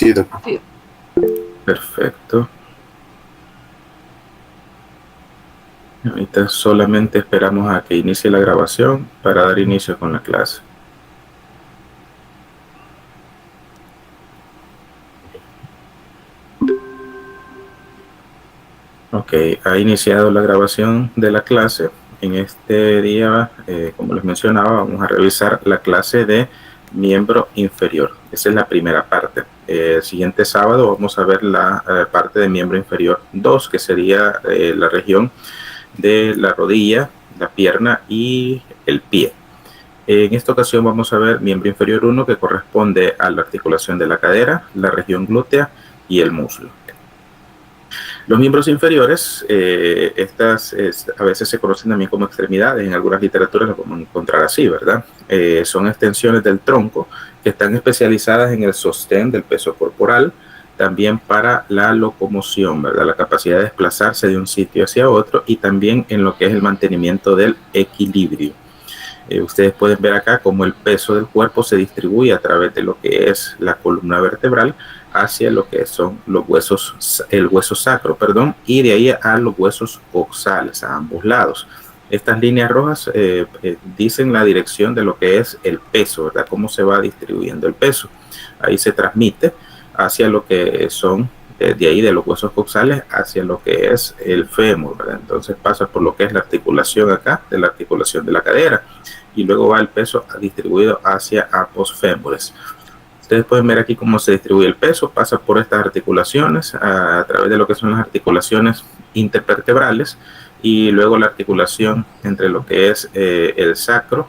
Sí, doctor. Sí. Perfecto. Ahorita solamente esperamos a que inicie la grabación para dar inicio con la clase. Ok, ha iniciado la grabación de la clase. En este día, como les mencionaba, vamos a revisar la clase de miembro inferior. Esa es la primera parte. El siguiente sábado vamos a ver la parte de miembro inferior 2, que sería la región de la rodilla, la pierna y el pie. En esta ocasión vamos a ver miembro inferior 1, que corresponde a la articulación de la cadera, la región glútea y el muslo. Los miembros inferiores, a veces se conocen también como extremidades, en algunas literaturas lo podemos encontrar así, ¿verdad? Son extensiones del tronco que están especializadas en el sostén del peso corporal, también para la locomoción, ¿verdad? La capacidad de desplazarse de un sitio hacia otro y también en lo que es el mantenimiento del equilibrio. Ustedes pueden ver acá cómo el peso del cuerpo se distribuye a través de lo que es la columna vertebral hacia lo que son los huesos, el hueso sacro, perdón, y de ahí a los huesos coxales, a ambos lados. Estas líneas rojas dicen la dirección de lo que es el peso, ¿verdad? Cómo se va distribuyendo el peso. Ahí se transmite hacia lo que son, de ahí de los huesos coxales hacia lo que es el fémur, ¿verdad? Entonces pasa por lo que es la articulación acá, de la articulación de la cadera, y luego va el peso distribuido hacia ambos fémures. Ustedes pueden ver aquí cómo se distribuye el peso, pasa por estas articulaciones a través de lo que son las articulaciones intervertebrales y luego la articulación entre lo que es el sacro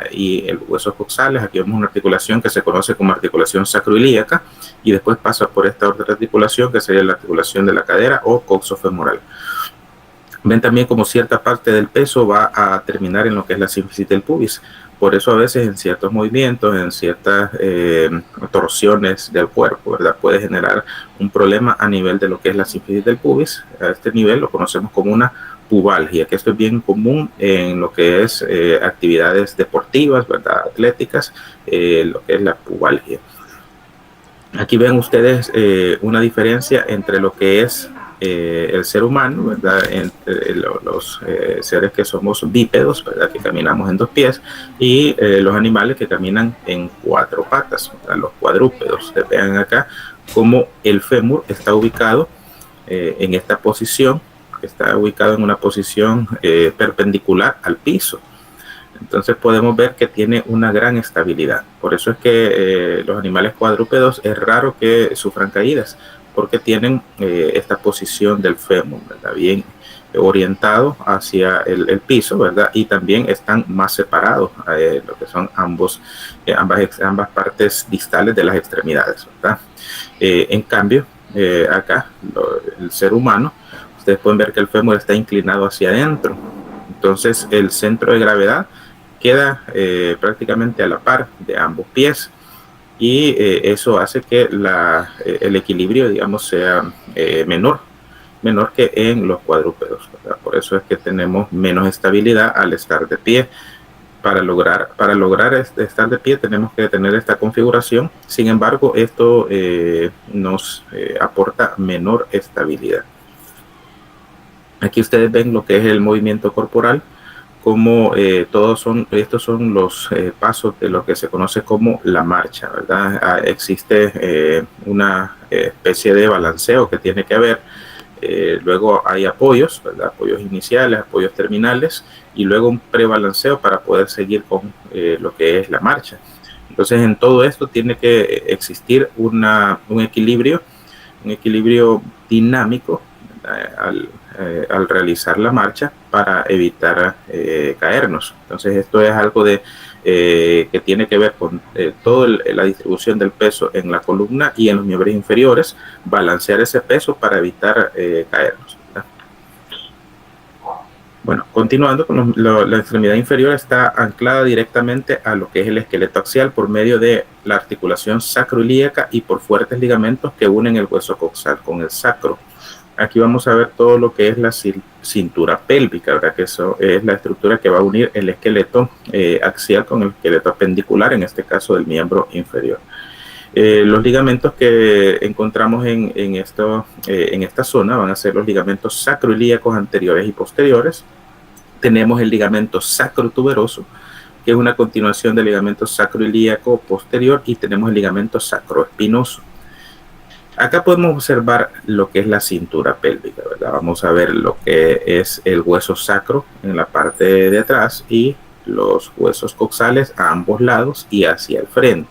y el hueso coxales. Aquí vemos una articulación que se conoce como articulación sacroilíaca y después pasa por esta otra articulación que sería la articulación de la cadera o coxofemoral. Ven también como cierta parte del peso va a terminar en lo que es la sínfisis del pubis. Por eso a veces en ciertos movimientos, en ciertas torsiones del cuerpo, ¿verdad? Puede generar un problema a nivel de lo que es la sínfisis del pubis. A este nivel lo conocemos como una pubalgia, que esto es bien común en lo que es actividades deportivas, ¿verdad? Atléticas, lo que es la pubalgia. Aquí ven ustedes una diferencia entre lo que es el ser humano, ¿verdad? Entre los seres que somos bípedos, ¿verdad? Que caminamos en dos pies, y los animales que caminan en cuatro patas, ¿verdad? Los cuadrúpedos. Ustedes vean acá cómo el fémur está ubicado en esta posición, está ubicado en una posición perpendicular al piso. Entonces podemos ver que tiene una gran estabilidad. Por eso es que los animales cuadrúpedos es raro que sufran caídas, porque tienen esta posición del fémur, ¿verdad? Bien orientado hacia el piso, ¿verdad? Y también están más separados, lo que son ambas partes distales de las extremidades, ¿verdad? En cambio, acá, el ser humano, ustedes pueden ver que el fémur está inclinado hacia adentro. Entonces el centro de gravedad queda prácticamente a la par de ambos pies y eso hace que el equilibrio, digamos, sea menor que en los cuadrúpedos, ¿verdad? Por eso es que tenemos menos estabilidad al estar de pie. Para lograr estar de pie tenemos que tener esta configuración. Sin embargo, esto nos aporta menor estabilidad. Aquí ustedes ven lo que es el movimiento corporal, como estos son los pasos de lo que se conoce como la marcha, ¿verdad? Existe una especie de balanceo que tiene que haber. Luego hay apoyos, ¿verdad? Apoyos iniciales, apoyos terminales y luego un prebalanceo para poder seguir con lo que es la marcha. Entonces en todo esto tiene que existir un equilibrio dinámico al realizar la marcha para evitar caernos. Entonces esto es algo que tiene que ver con toda la distribución del peso en la columna y en los miembros inferiores, balancear ese peso para evitar caernos, ¿verdad? Bueno, continuando con la extremidad inferior está anclada directamente a lo que es el esqueleto axial por medio de la articulación sacroilíaca y por fuertes ligamentos que unen el hueso coxal con el sacro. Aquí vamos a ver todo lo que es la cintura pélvica, ¿verdad? Que eso es la estructura que va a unir el esqueleto axial con el esqueleto apendicular, en este caso del miembro inferior. Los ligamentos que encontramos en esta zona van a ser los ligamentos sacroilíacos anteriores y posteriores. Tenemos el ligamento sacrotuberoso, que es una continuación del ligamento sacroilíaco posterior, y tenemos el ligamento sacroespinoso. Acá podemos observar lo que es la cintura pélvica, ¿verdad? Vamos a ver lo que es el hueso sacro en la parte de atrás y los huesos coxales a ambos lados y hacia el frente.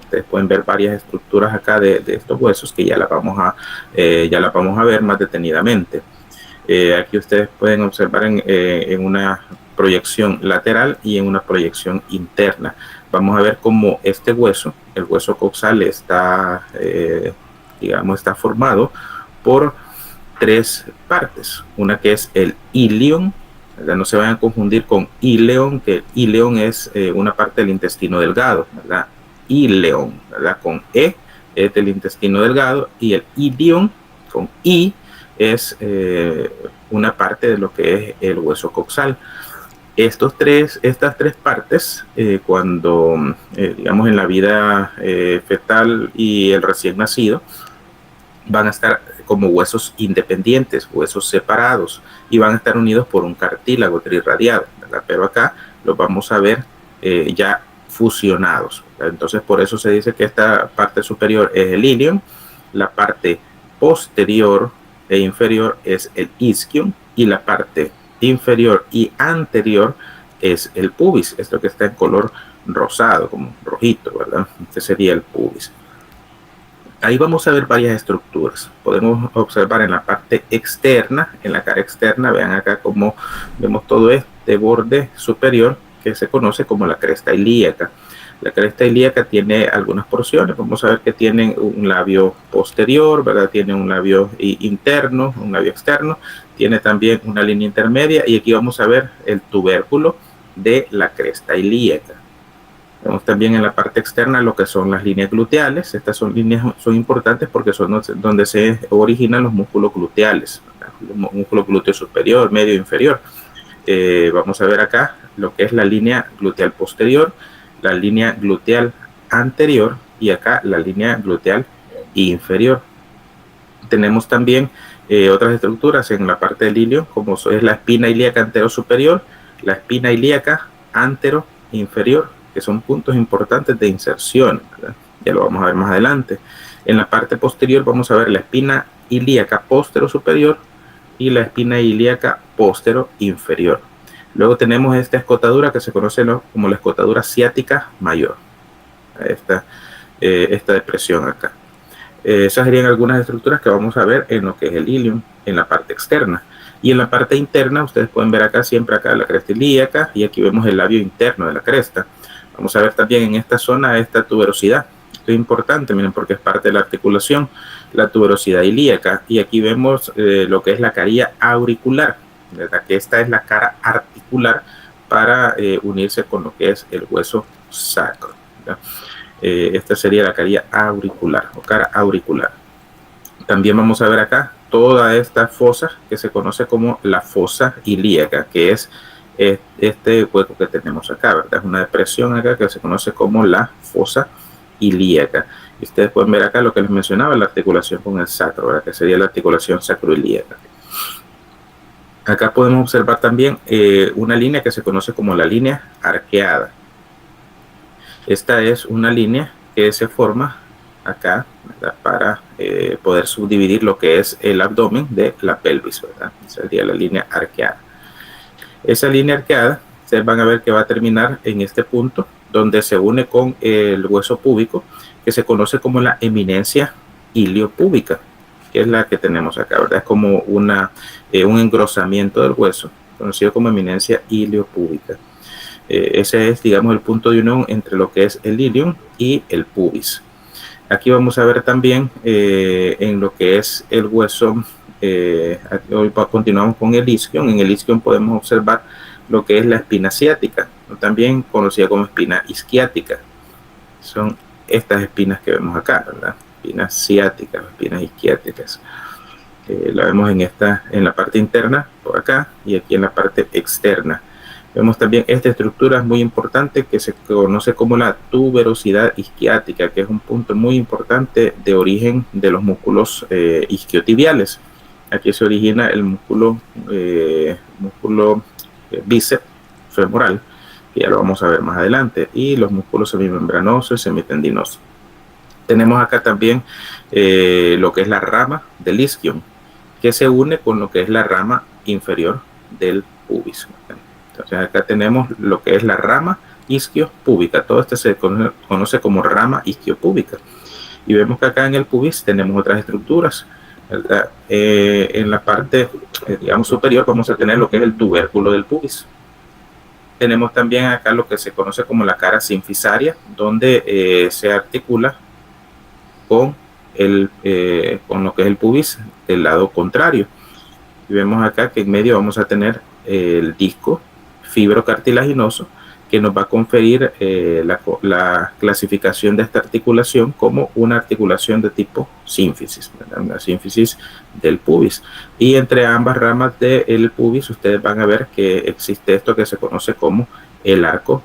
Ustedes pueden ver varias estructuras acá de estos huesos que ya las vamos a ver más detenidamente. Aquí ustedes pueden observar en una proyección lateral y en una proyección interna. Vamos a ver cómo este hueso, el hueso coxal, está formado por tres partes. Una que es el ilion, ¿verdad? No se vayan a confundir con ileón, que ileón es una parte del intestino delgado, ¿verdad? Ileón, ¿verdad? Con E es del intestino delgado, y el ilion con I es una parte de lo que es el hueso coxal. Estas tres partes, cuando digamos en la vida fetal y el recién nacido, van a estar como huesos independientes, huesos separados, y van a estar unidos por un cartílago trirradiado, ¿verdad? Pero acá los vamos a ver ya fusionados, ¿verdad? Entonces por eso se dice que esta parte superior es el ilion, la parte posterior e inferior es el isquion, y la parte inferior y anterior es el pubis, esto que está en color rosado, como rojito, ¿verdad? Este sería el pubis. Ahí vamos a ver varias estructuras. Podemos observar en la parte externa, en la cara externa, vean acá cómo vemos todo este borde superior que se conoce como la cresta ilíaca. La cresta ilíaca tiene algunas porciones. Vamos a ver que tienen un labio posterior, ¿verdad? Tiene un labio interno, un labio externo. Tiene también una línea intermedia, y aquí vamos a ver el tubérculo de la cresta ilíaca. Vemos también en la parte externa lo que son las líneas gluteales. Estas son importantes porque son donde se originan los músculos gluteales, ¿verdad? El músculo glúteo superior, medio e inferior. Vamos a ver acá lo que es la línea gluteal posterior, la línea gluteal anterior, y acá la línea gluteal inferior. Tenemos también otras estructuras en la parte del ilio, como es la espina ilíaca antero superior, la espina ilíaca antero inferior, que son puntos importantes de inserción, ¿verdad? Ya lo vamos a ver más adelante. En la parte posterior vamos a ver la espina ilíaca postero superior y la espina ilíaca postero inferior. Luego tenemos esta escotadura que se conoce como la escotadura ciática mayor, esta depresión acá. Esas serían algunas estructuras que vamos a ver en lo que es el ilium, en la parte externa. Y en la parte interna, ustedes pueden ver acá, siempre acá la cresta ilíaca, y aquí vemos el labio interno de la cresta. Vamos a ver también en esta zona esta tuberosidad. Esto es importante, miren, porque es parte de la articulación, la tuberosidad ilíaca. Y aquí vemos lo que es la caría auricular, ¿verdad? Que esta es la cara articular para unirse con lo que es el hueso sacro, ¿verdad? Esta sería la caría auricular o cara auricular. También vamos a ver acá toda esta fosa que se conoce como la fosa ilíaca, que es este hueco que tenemos acá, ¿verdad? Es una depresión acá que se conoce como la fosa ilíaca. Y ustedes pueden ver acá lo que les mencionaba, la articulación con el sacro, ¿verdad? Que sería la articulación sacroilíaca. Acá podemos observar también una línea que se conoce como la línea arqueada. Esta es una línea que se forma acá, ¿verdad? Para poder subdividir lo que es el abdomen de la pelvis, ¿verdad? Sería la línea arqueada. Esa línea arqueada, ustedes van a ver que va a terminar en este punto, donde se une con el hueso púbico, que se conoce como la eminencia iliopúbica, que es la que tenemos acá, ¿verdad? Es como un engrosamiento del hueso, conocido como eminencia iliopúbica. Ese es, digamos, el punto de unión entre lo que es el ilium y el pubis. Aquí vamos a ver también en lo que es el hueso, hoy continuamos con el isquion. En el isquion podemos observar lo que es la espina ciática, también conocida como espina isquiática. Son estas espinas que vemos acá, ¿verdad? Espinas ciáticas, espinas isquiáticas. La vemos en la parte interna, por acá, y aquí en la parte externa. Vemos también esta estructura es muy importante que se conoce como la tuberosidad isquiática, que es un punto muy importante de origen de los músculos isquiotibiales. Aquí se origina el músculo bíceps femoral, que ya lo vamos a ver más adelante, y los músculos semimembranosos y semitendinosos. Tenemos acá también lo que es la rama del isquion, que se une con lo que es la rama inferior del pubis. Entonces acá tenemos lo que es la rama isquiopúbica. Todo esto se conoce como rama isquiopúbica. Y vemos que acá en el pubis tenemos otras estructuras, ¿verdad? En la parte, digamos, superior vamos a tener lo que es el tubérculo del pubis. Tenemos también acá lo que se conoce como la cara sinfisaria, donde se articula con lo que es el pubis del lado contrario. Y vemos acá que en medio vamos a tener el disco fibrocartilaginoso, que nos va a conferir la clasificación de esta articulación como una articulación de tipo sínfisis, ¿verdad? Una sínfisis del pubis. Y entre ambas ramas del pubis ustedes van a ver que existe esto que se conoce como el arco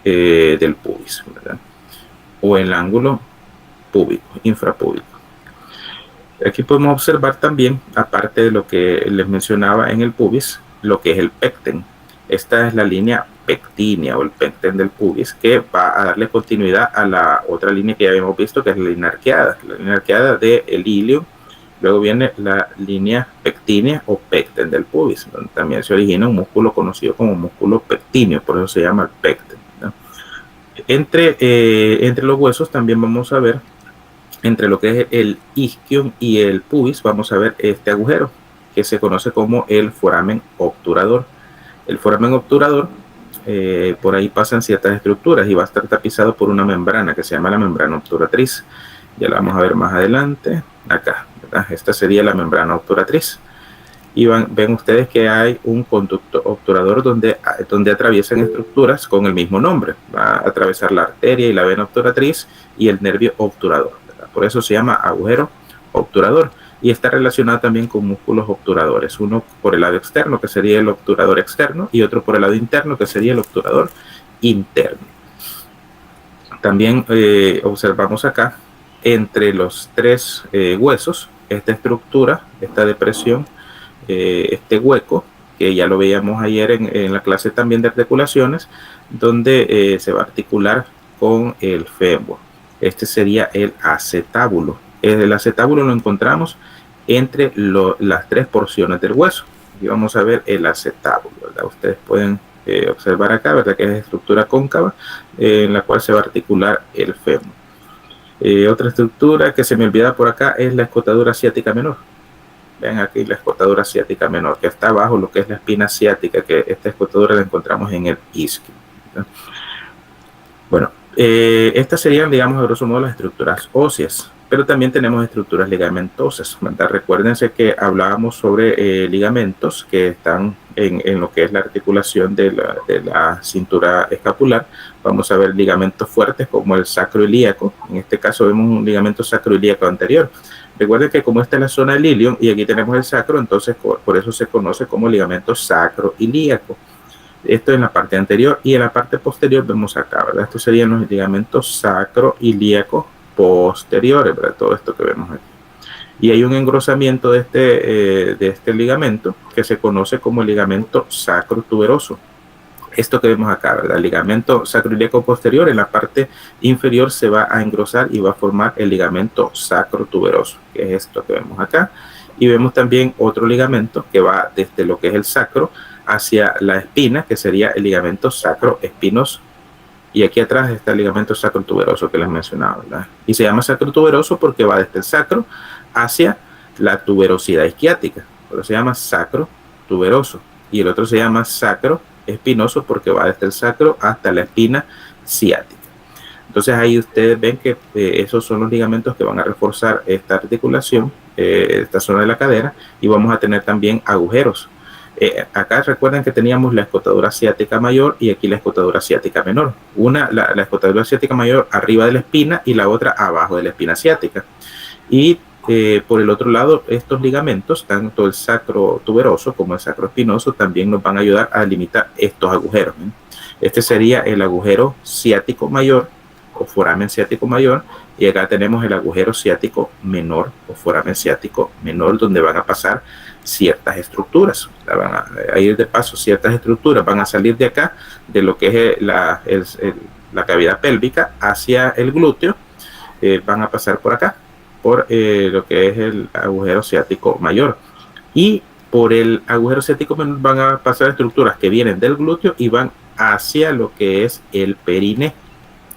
del pubis, ¿verdad? O el ángulo púbico, infrapúbico. Aquí podemos observar también, aparte de lo que les mencionaba en el pubis, lo que es el pecten. Esta es la línea pectínea o el pecten del pubis, que va a darle continuidad a la otra línea que ya habíamos visto, que es la línea arqueada del ilium. Luego viene la línea pectínea o pecten del pubis, donde también se origina un músculo conocido como músculo pectíneo, por eso se llama el pecten, ¿no? Entre los huesos también vamos a ver, entre lo que es el isquion y el pubis, vamos a ver este agujero, que se conoce como el foramen obturador. El foramen obturador, por ahí pasan ciertas estructuras y va a estar tapizado por una membrana que se llama la membrana obturatriz. Ya la vamos a ver más adelante, acá, ¿verdad? Esta sería la membrana obturatriz. Y ven ustedes que hay un conducto obturador donde atraviesan estructuras con el mismo nombre. Va a atravesar la arteria y la vena obturatriz y el nervio obturador, ¿verdad? Por eso se llama agujero obturador. Y está relacionado también con músculos obturadores, uno por el lado externo, que sería el obturador externo, y otro por el lado interno, que sería el obturador interno. También observamos acá, entre los tres huesos, esta estructura, esta depresión, este hueco, que ya lo veíamos ayer en la clase también de articulaciones, donde se va a articular con el fémur. Este sería el acetábulo. El acetábulo lo encontramos entre las tres porciones del hueso. Y vamos a ver el acetábulo, ¿verdad? Ustedes pueden observar acá, ¿verdad? Que es estructura cóncava en la cual se va a articular el fémur. Otra estructura que se me olvida por acá es la escotadura ciática menor. Vean aquí la escotadura ciática menor, que está abajo lo que es la espina ciática, que esta escotadura la encontramos en el isquio, ¿verdad? Bueno, estas serían, digamos, a grosso modo las estructuras óseas. Pero también tenemos estructuras ligamentosas, ¿verdad? Recuérdense que hablábamos sobre ligamentos que están en lo que es la articulación de la cintura escapular. Vamos a ver ligamentos fuertes como el sacroilíaco. En este caso vemos un ligamento sacroilíaco anterior. Recuerden que como esta es la zona del ilium y aquí tenemos el sacro, entonces por eso se conoce como ligamento sacroilíaco. Esto en la parte anterior, y en la parte posterior vemos acá, ¿verdad? Estos serían los ligamentos sacroilíaco posteriores, ¿verdad? Todo esto que vemos aquí. Y hay un engrosamiento de este ligamento que se conoce como el ligamento sacrotuberoso. Esto que vemos acá, ¿verdad? El ligamento sacroilíaco posterior en la parte inferior se va a engrosar y va a formar el ligamento sacrotuberoso, que es esto que vemos acá. Y vemos también otro ligamento que va desde lo que es el sacro hacia la espina, que sería el ligamento sacroespinoso. Y aquí atrás está el ligamento sacrotuberoso que les mencionaba, ¿verdad? Y se llama sacrotuberoso porque va desde el sacro hacia la tuberosidad isquiática. Por eso se llama sacrotuberoso. Y el otro se llama sacroespinoso porque va desde el sacro hasta la espina ciática. Entonces ahí ustedes ven que esos son los ligamentos que van a reforzar esta articulación, esta zona de la cadera, y vamos a tener también agujeros. Acá recuerden que teníamos la escotadura ciática mayor y aquí la escotadura ciática menor. La escotadura ciática mayor arriba de la espina y la otra abajo de la espina ciática. Y por el otro lado, estos ligamentos, tanto el sacro tuberoso como el sacro espinoso, también nos van a ayudar a limitar estos agujeros. Este sería el agujero ciático mayor o foramen ciático mayor, y acá tenemos el agujero ciático menor o foramen ciático menor, donde van a pasar ciertas estructuras. Van a ir de paso ciertas estructuras, van a salir de acá, de lo que es la cavidad pélvica hacia el glúteo, van a pasar por acá, por lo que es el agujero ciático mayor, y por el agujero ciático menor van a pasar estructuras que vienen del glúteo y van hacia lo que es el periné,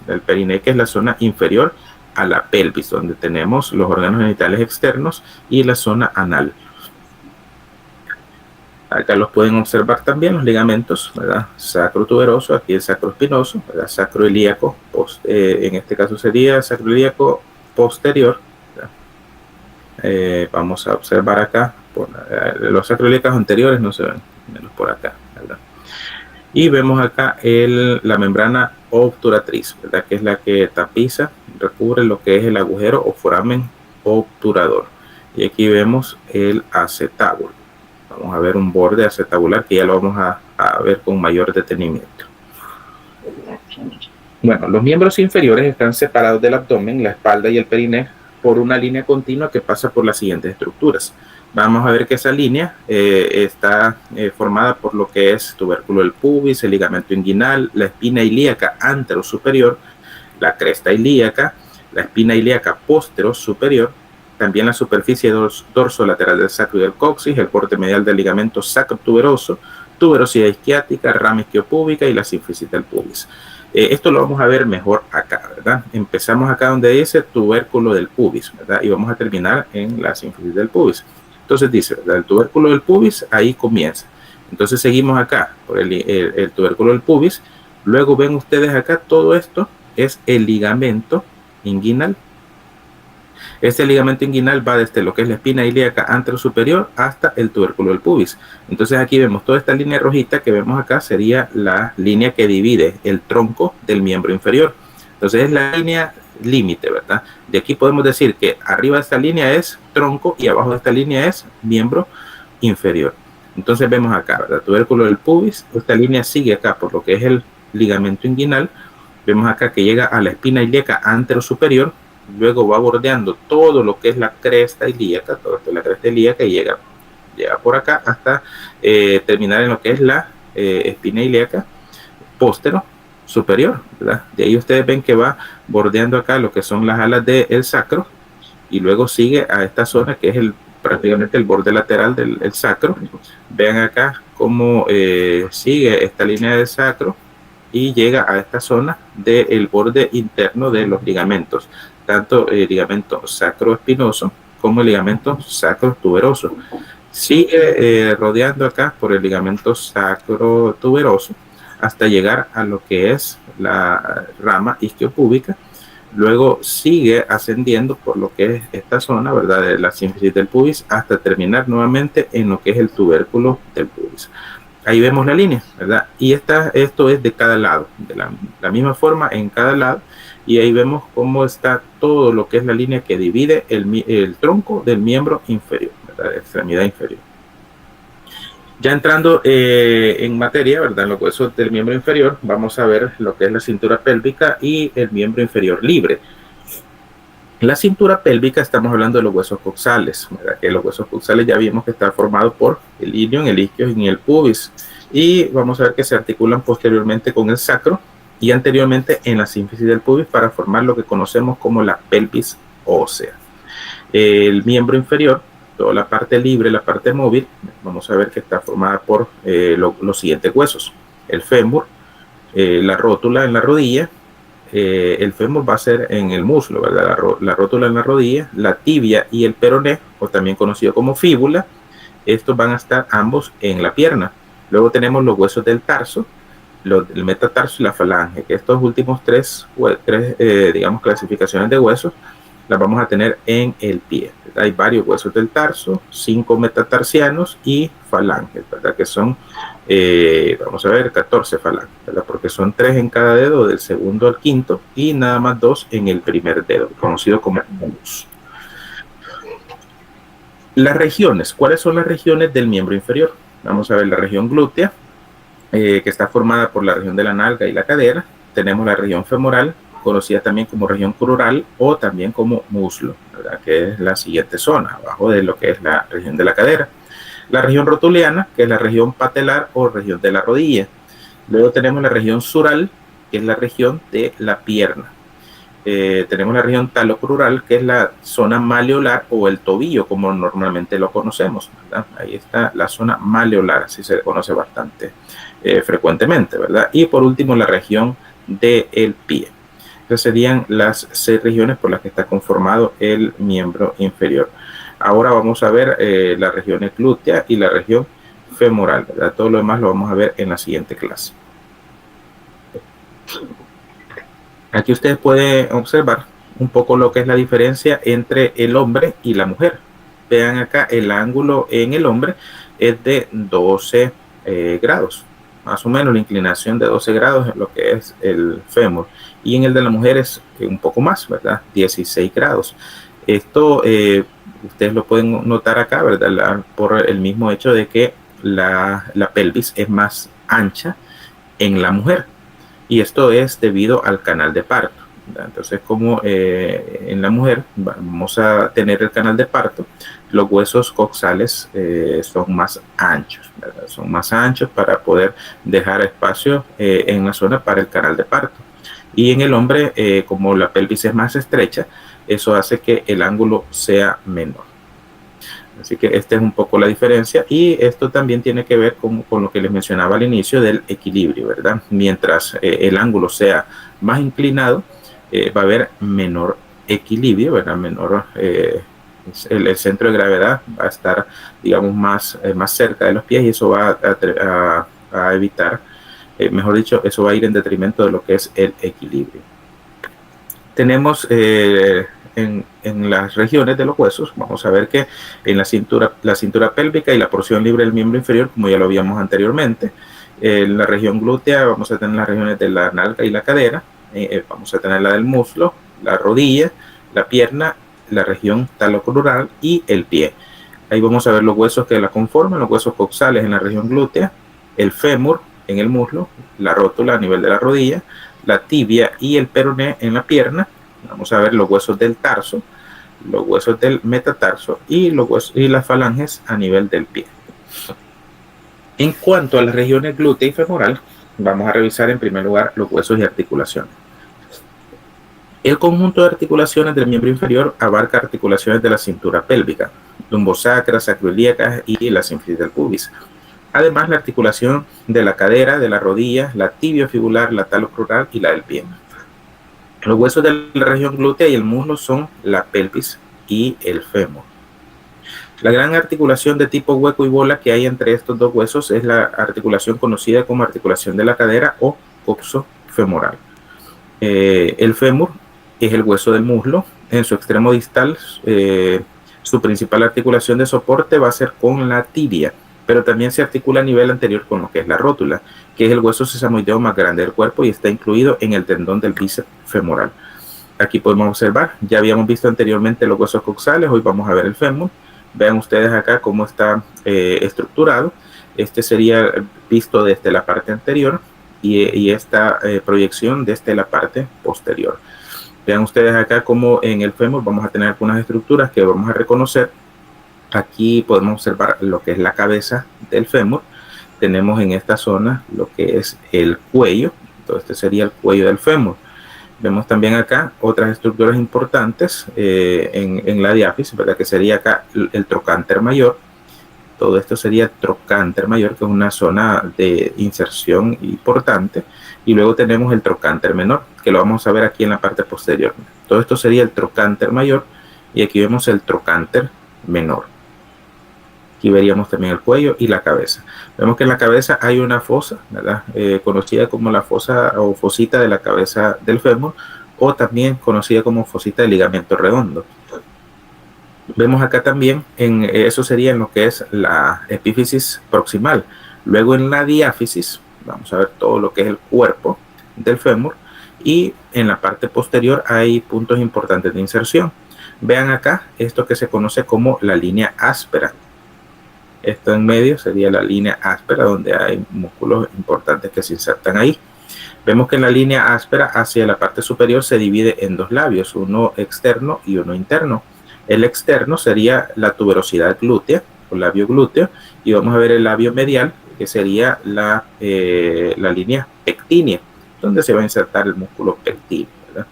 que es la zona inferior a la pelvis, donde tenemos los órganos genitales externos y la zona anal. Acá los pueden observar también los ligamentos, ¿verdad? Sacrotuberoso, aquí el sacroespinoso, ¿verdad? Sacroilíaco, en este caso sería sacroilíaco posterior. Vamos a observar acá, los sacroilíacos anteriores no se ven, menos por acá, ¿verdad? Y vemos acá la membrana obturatriz, ¿verdad? Que es la que tapiza, recubre lo que es el agujero o foramen obturador. Y aquí vemos el acetábulo. Vamos a ver un borde acetabular que ya lo vamos a ver con mayor detenimiento. Bueno, los miembros inferiores están separados del abdomen, la espalda y el periné por una línea continua que pasa por las siguientes estructuras. Vamos a ver que esa línea está formada por lo que es tubérculo del pubis, el ligamento inguinal, la espina ilíaca anterosuperior, la cresta ilíaca, la espina ilíaca posterosuperior, también la superficie dorsolateral del sacro y del coxis, el corte medial del ligamento sacrotuberoso, tuberosidad isquiática, rama isquiopúbica y la sínfisis del pubis. Esto lo vamos a ver mejor acá, ¿verdad? Empezamos acá donde dice tubérculo del pubis, ¿verdad? Y vamos a terminar en la sínfisis del pubis. Entonces dice, ¿verdad? El tubérculo del pubis, ahí comienza. Entonces seguimos acá por el tubérculo del pubis. Luego ven ustedes acá, todo esto es el ligamento inguinal. Este ligamento inguinal va desde lo que es la espina ilíaca anterosuperior hasta el tubérculo del pubis. Entonces aquí vemos toda esta línea rojita que vemos acá, sería la línea que divide el tronco del miembro inferior. Entonces es la línea límite, ¿verdad? De aquí podemos decir que arriba de esta línea es tronco y abajo de esta línea es miembro inferior. Entonces vemos acá, ¿verdad? Tubérculo del pubis, esta línea sigue acá por lo que es el ligamento inguinal. Vemos acá que llega a la espina ilíaca anterosuperior, luego va bordeando todo lo que es la cresta ilíaca, todo esto es la cresta ilíaca, y llega por acá hasta terminar en lo que es la espina ilíaca póstero superior, ¿verdad? De ahí ustedes ven que va bordeando acá lo que son las alas del sacro, y luego sigue a esta zona que es prácticamente el borde lateral del sacro. Vean acá cómo sigue esta línea del sacro y llega a esta zona del borde interno de los ligamentos, tanto el ligamento sacroespinoso como el ligamento sacrotuberoso. Sigue rodeando acá por el ligamento sacrotuberoso hasta llegar a lo que es la rama isquiopúbica. Luego sigue ascendiendo por lo que es esta zona, ¿verdad?, de la sínfisis del pubis, hasta terminar nuevamente en lo que es el tubérculo del pubis. Ahí vemos la línea, ¿verdad? Y esto es de cada lado, de la misma forma en cada lado. Y ahí vemos cómo está todo lo que es la línea que divide el tronco del miembro inferior, ¿verdad?, de extremidad inferior. Ya entrando en materia, ¿verdad?, en los huesos del miembro inferior, vamos a ver lo que es la cintura pélvica y el miembro inferior libre. La cintura pélvica, estamos hablando de los huesos coxales, ¿verdad? Que los huesos coxales ya vimos que está formado por el ilion, el isquio y el pubis. Y vamos a ver que se articulan posteriormente con el sacro y anteriormente en la sínfisis del pubis para formar lo que conocemos como la pelvis ósea. El miembro inferior, toda la parte libre, la parte móvil, vamos a ver que está formada por los siguientes huesos: el fémur, la rótula en la rodilla, el fémur va a ser en el muslo, ¿verdad? La rótula en la rodilla, la tibia y el peroné, o también conocido como fíbula, estos van a estar ambos en la pierna. Luego tenemos los huesos del tarso, el metatarso y la falange, que estos últimos tres digamos, clasificaciones de huesos las vamos a tener en el pie, ¿verdad? Hay varios huesos del tarso, 5 metatarsianos y falanges, ¿verdad? Que son, vamos a ver, 14 falanges, ¿verdad? Porque son 3 en cada dedo, del segundo al quinto, y nada más 2 en el primer dedo, conocido como humus. Las regiones, ¿cuáles son las regiones del miembro inferior? Vamos a ver la región glútea, que está formada por la región de la nalga y la cadera. Tenemos la región femoral, conocida también como región crural o también como muslo, ¿verdad? Que es la siguiente zona, abajo de lo que es la región de la cadera. La región rotuliana, que es la región patelar o región de la rodilla. Luego tenemos la región sural, que es la región de la pierna. Tenemos la región talocrural, que es la zona maleolar o el tobillo, como normalmente lo conocemos, ¿verdad? Ahí está la zona maleolar, así se conoce bastante frecuentemente, ¿verdad? Y por último, la región del pie. Esas serían las 6 regiones por las que está conformado el miembro inferior. Ahora vamos a ver la región glútea y la región femoral, ¿verdad? Todo lo demás lo vamos a ver en la siguiente clase. Aquí ustedes pueden observar un poco lo que es la diferencia entre el hombre y la mujer. Vean acá, el ángulo en el hombre es de 12 grados, más o menos la inclinación de 12 grados es lo que es el fémur, y en el de la mujer es un poco más, ¿verdad? 16 grados. Esto ustedes lo pueden notar acá, ¿verdad? Por el mismo hecho de que la pelvis es más ancha en la mujer. Y esto es debido al canal de parto, ¿verdad? Entonces, como en la mujer vamos a tener el canal de parto, los huesos coxales son más anchos, ¿verdad? Son más anchos para poder dejar espacio en la zona para el canal de parto. Y en el hombre, como la pelvis es más estrecha, eso hace que el ángulo sea menor. Así que esta es un poco la diferencia, y esto también tiene que ver con lo que les mencionaba al inicio del equilibrio, ¿verdad? Mientras el ángulo sea más inclinado, va a haber menor equilibrio, ¿verdad? Menor, el centro de gravedad va a estar, digamos, más cerca de los pies, y eso va a evitar, mejor dicho, eso va a ir en detrimento de lo que es el equilibrio. Tenemos en las regiones de los huesos, vamos a ver que en la cintura pélvica y la porción libre del miembro inferior, como ya lo vimos anteriormente, en la región glútea vamos a tener las regiones de la nalga y la cadera, vamos a tener la del muslo, la rodilla, la pierna, la región talocrural y el pie. Ahí vamos a ver los huesos que la conforman, los huesos coxales en la región glútea, el fémur en el muslo, la rótula a nivel de la rodilla, la tibia y el peroné en la pierna. Vamos a ver los huesos del tarso, los huesos del metatarso y los huesos y las falanges a nivel del pie. En cuanto a las regiones glútea y femoral, vamos a revisar en primer lugar los huesos y articulaciones. El conjunto de articulaciones del miembro inferior abarca articulaciones de la cintura pélvica, lumbosacra, sacroiliaca y la sínfisis del pubis. Además, la articulación de la cadera, de la rodilla, la tibiofibular, la talocrural y la del pie. Los huesos de la región glútea y el muslo son la pelvis y el fémur. La gran articulación de tipo hueco y bola que hay entre estos dos huesos es la articulación conocida como articulación de la cadera o coxofemoral. El fémur es el hueso del muslo. En su extremo distal, su principal articulación de soporte va a ser con la tibia, pero también se articula a nivel anterior con lo que es la rótula, que es el hueso sesamoideo más grande del cuerpo y está incluido en el tendón del bíceps femoral. Aquí podemos observar, ya habíamos visto anteriormente los huesos coxales, hoy vamos a ver el fémur. Vean ustedes acá cómo está estructurado. Este sería visto desde la parte anterior y esta proyección desde la parte posterior. Vean ustedes acá cómo en el fémur vamos a tener algunas estructuras que vamos a reconocer. Aquí podemos observar lo que es la cabeza del fémur. Tenemos en esta zona lo que es el cuello. Entonces este sería el cuello del fémur. Vemos también acá otras estructuras importantes en la diáfisis, ¿verdad? Que sería acá el trocánter mayor. Todo esto sería el trocánter mayor, que es una zona de inserción importante. Y luego tenemos el trocánter menor, que lo vamos a ver aquí en la parte posterior. Todo esto sería el trocánter mayor y aquí vemos el trocánter menor. Aquí veríamos también el cuello y la cabeza. Vemos que en la cabeza hay una fosa, ¿verdad? Conocida como la fosa o fosita de la cabeza del fémur, o también conocida como fosita de ligamento redondo. Vemos acá también, eso sería en lo que es la epífisis proximal. Luego en la diáfisis, vamos a ver todo lo que es el cuerpo del fémur, y en la parte posterior hay puntos importantes de inserción. Vean acá esto que se conoce como la línea áspera. Esto en medio sería la línea áspera, donde hay músculos importantes que se insertan ahí. Vemos que en la línea áspera hacia la parte superior se divide en dos labios, uno externo y uno interno. El externo sería la tuberosidad glútea o labio glúteo, y vamos a ver el labio medial, que sería la línea pectínea, donde se va a insertar el músculo pectíneo, ¿verdad?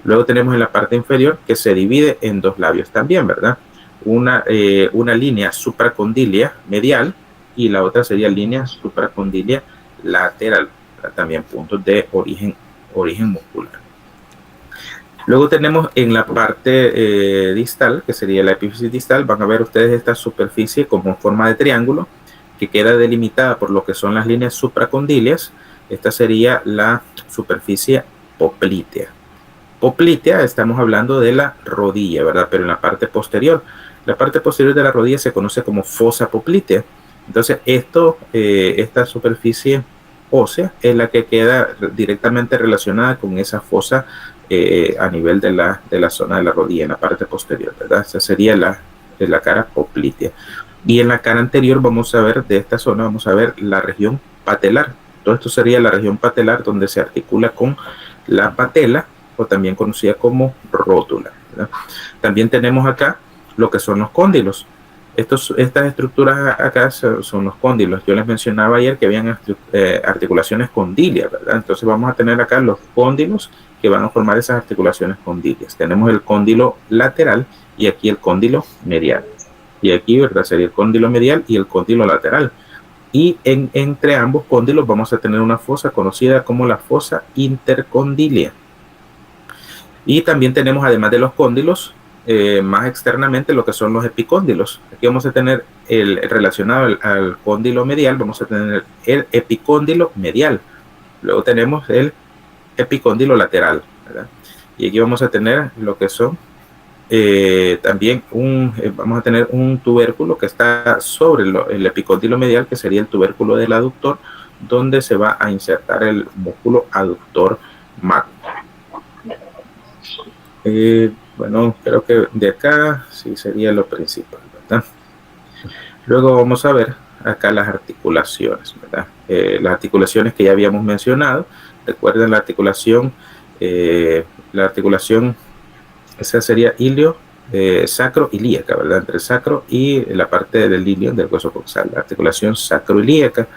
Luego tenemos en la parte inferior que se divide en dos labios también, ¿verdad? Una línea supracondílea medial y la otra sería línea supracondílea lateral, también puntos de origen muscular. Luego tenemos en la parte distal, que sería la epífisis distal, van a ver ustedes esta superficie como en forma de triángulo, que queda delimitada por lo que son las líneas supracondíleas. Esta sería la superficie poplítea. Poplítea, estamos hablando de la rodilla, ¿verdad? Pero en la parte posterior de la rodilla se conoce como fosa poplítea. Entonces, esta superficie ósea es la que queda directamente relacionada con esa fosa a nivel de la zona de la rodilla, en la parte posterior, ¿verdad? Esa sería la cara poplítea. Y en la cara anterior vamos a ver, de esta zona, vamos a ver la región patelar. Todo esto sería la región patelar, donde se articula con la patela, o también conocida como rótula, ¿verdad? También tenemos acá lo que son los cóndilos. Estas estructuras acá son los cóndilos. Yo les mencionaba ayer que habían articulaciones condilias, ¿verdad? Entonces vamos a tener acá los cóndilos que van a formar esas articulaciones condilias. Tenemos el cóndilo lateral y aquí el cóndilo medial. Y aquí, ¿verdad? Sería el cóndilo medial y el cóndilo lateral. Y entre ambos cóndilos vamos a tener una fosa conocida como la fosa intercondilia. Y también tenemos, además de los cóndilos, más externamente lo que son los epicóndilos. Aquí vamos a tener relacionado al cóndilo medial, vamos a tener el epicóndilo medial. Luego tenemos el epicóndilo lateral, ¿verdad? Y aquí vamos a tener lo que son también vamos a tener un tubérculo que está sobre el epicóndilo medial, que sería el tubérculo del aductor, donde se va a insertar el músculo aductor magno. Bueno, creo que de acá sí sería lo principal, ¿verdad? Luego vamos a ver acá las articulaciones, ¿verdad? Las articulaciones que ya habíamos mencionado. Recuerden la articulación, esa sería ilio, sacro ilíaca, ¿verdad? Entre el sacro y la parte del ilio del hueso coxal, la articulación sacroilíaca.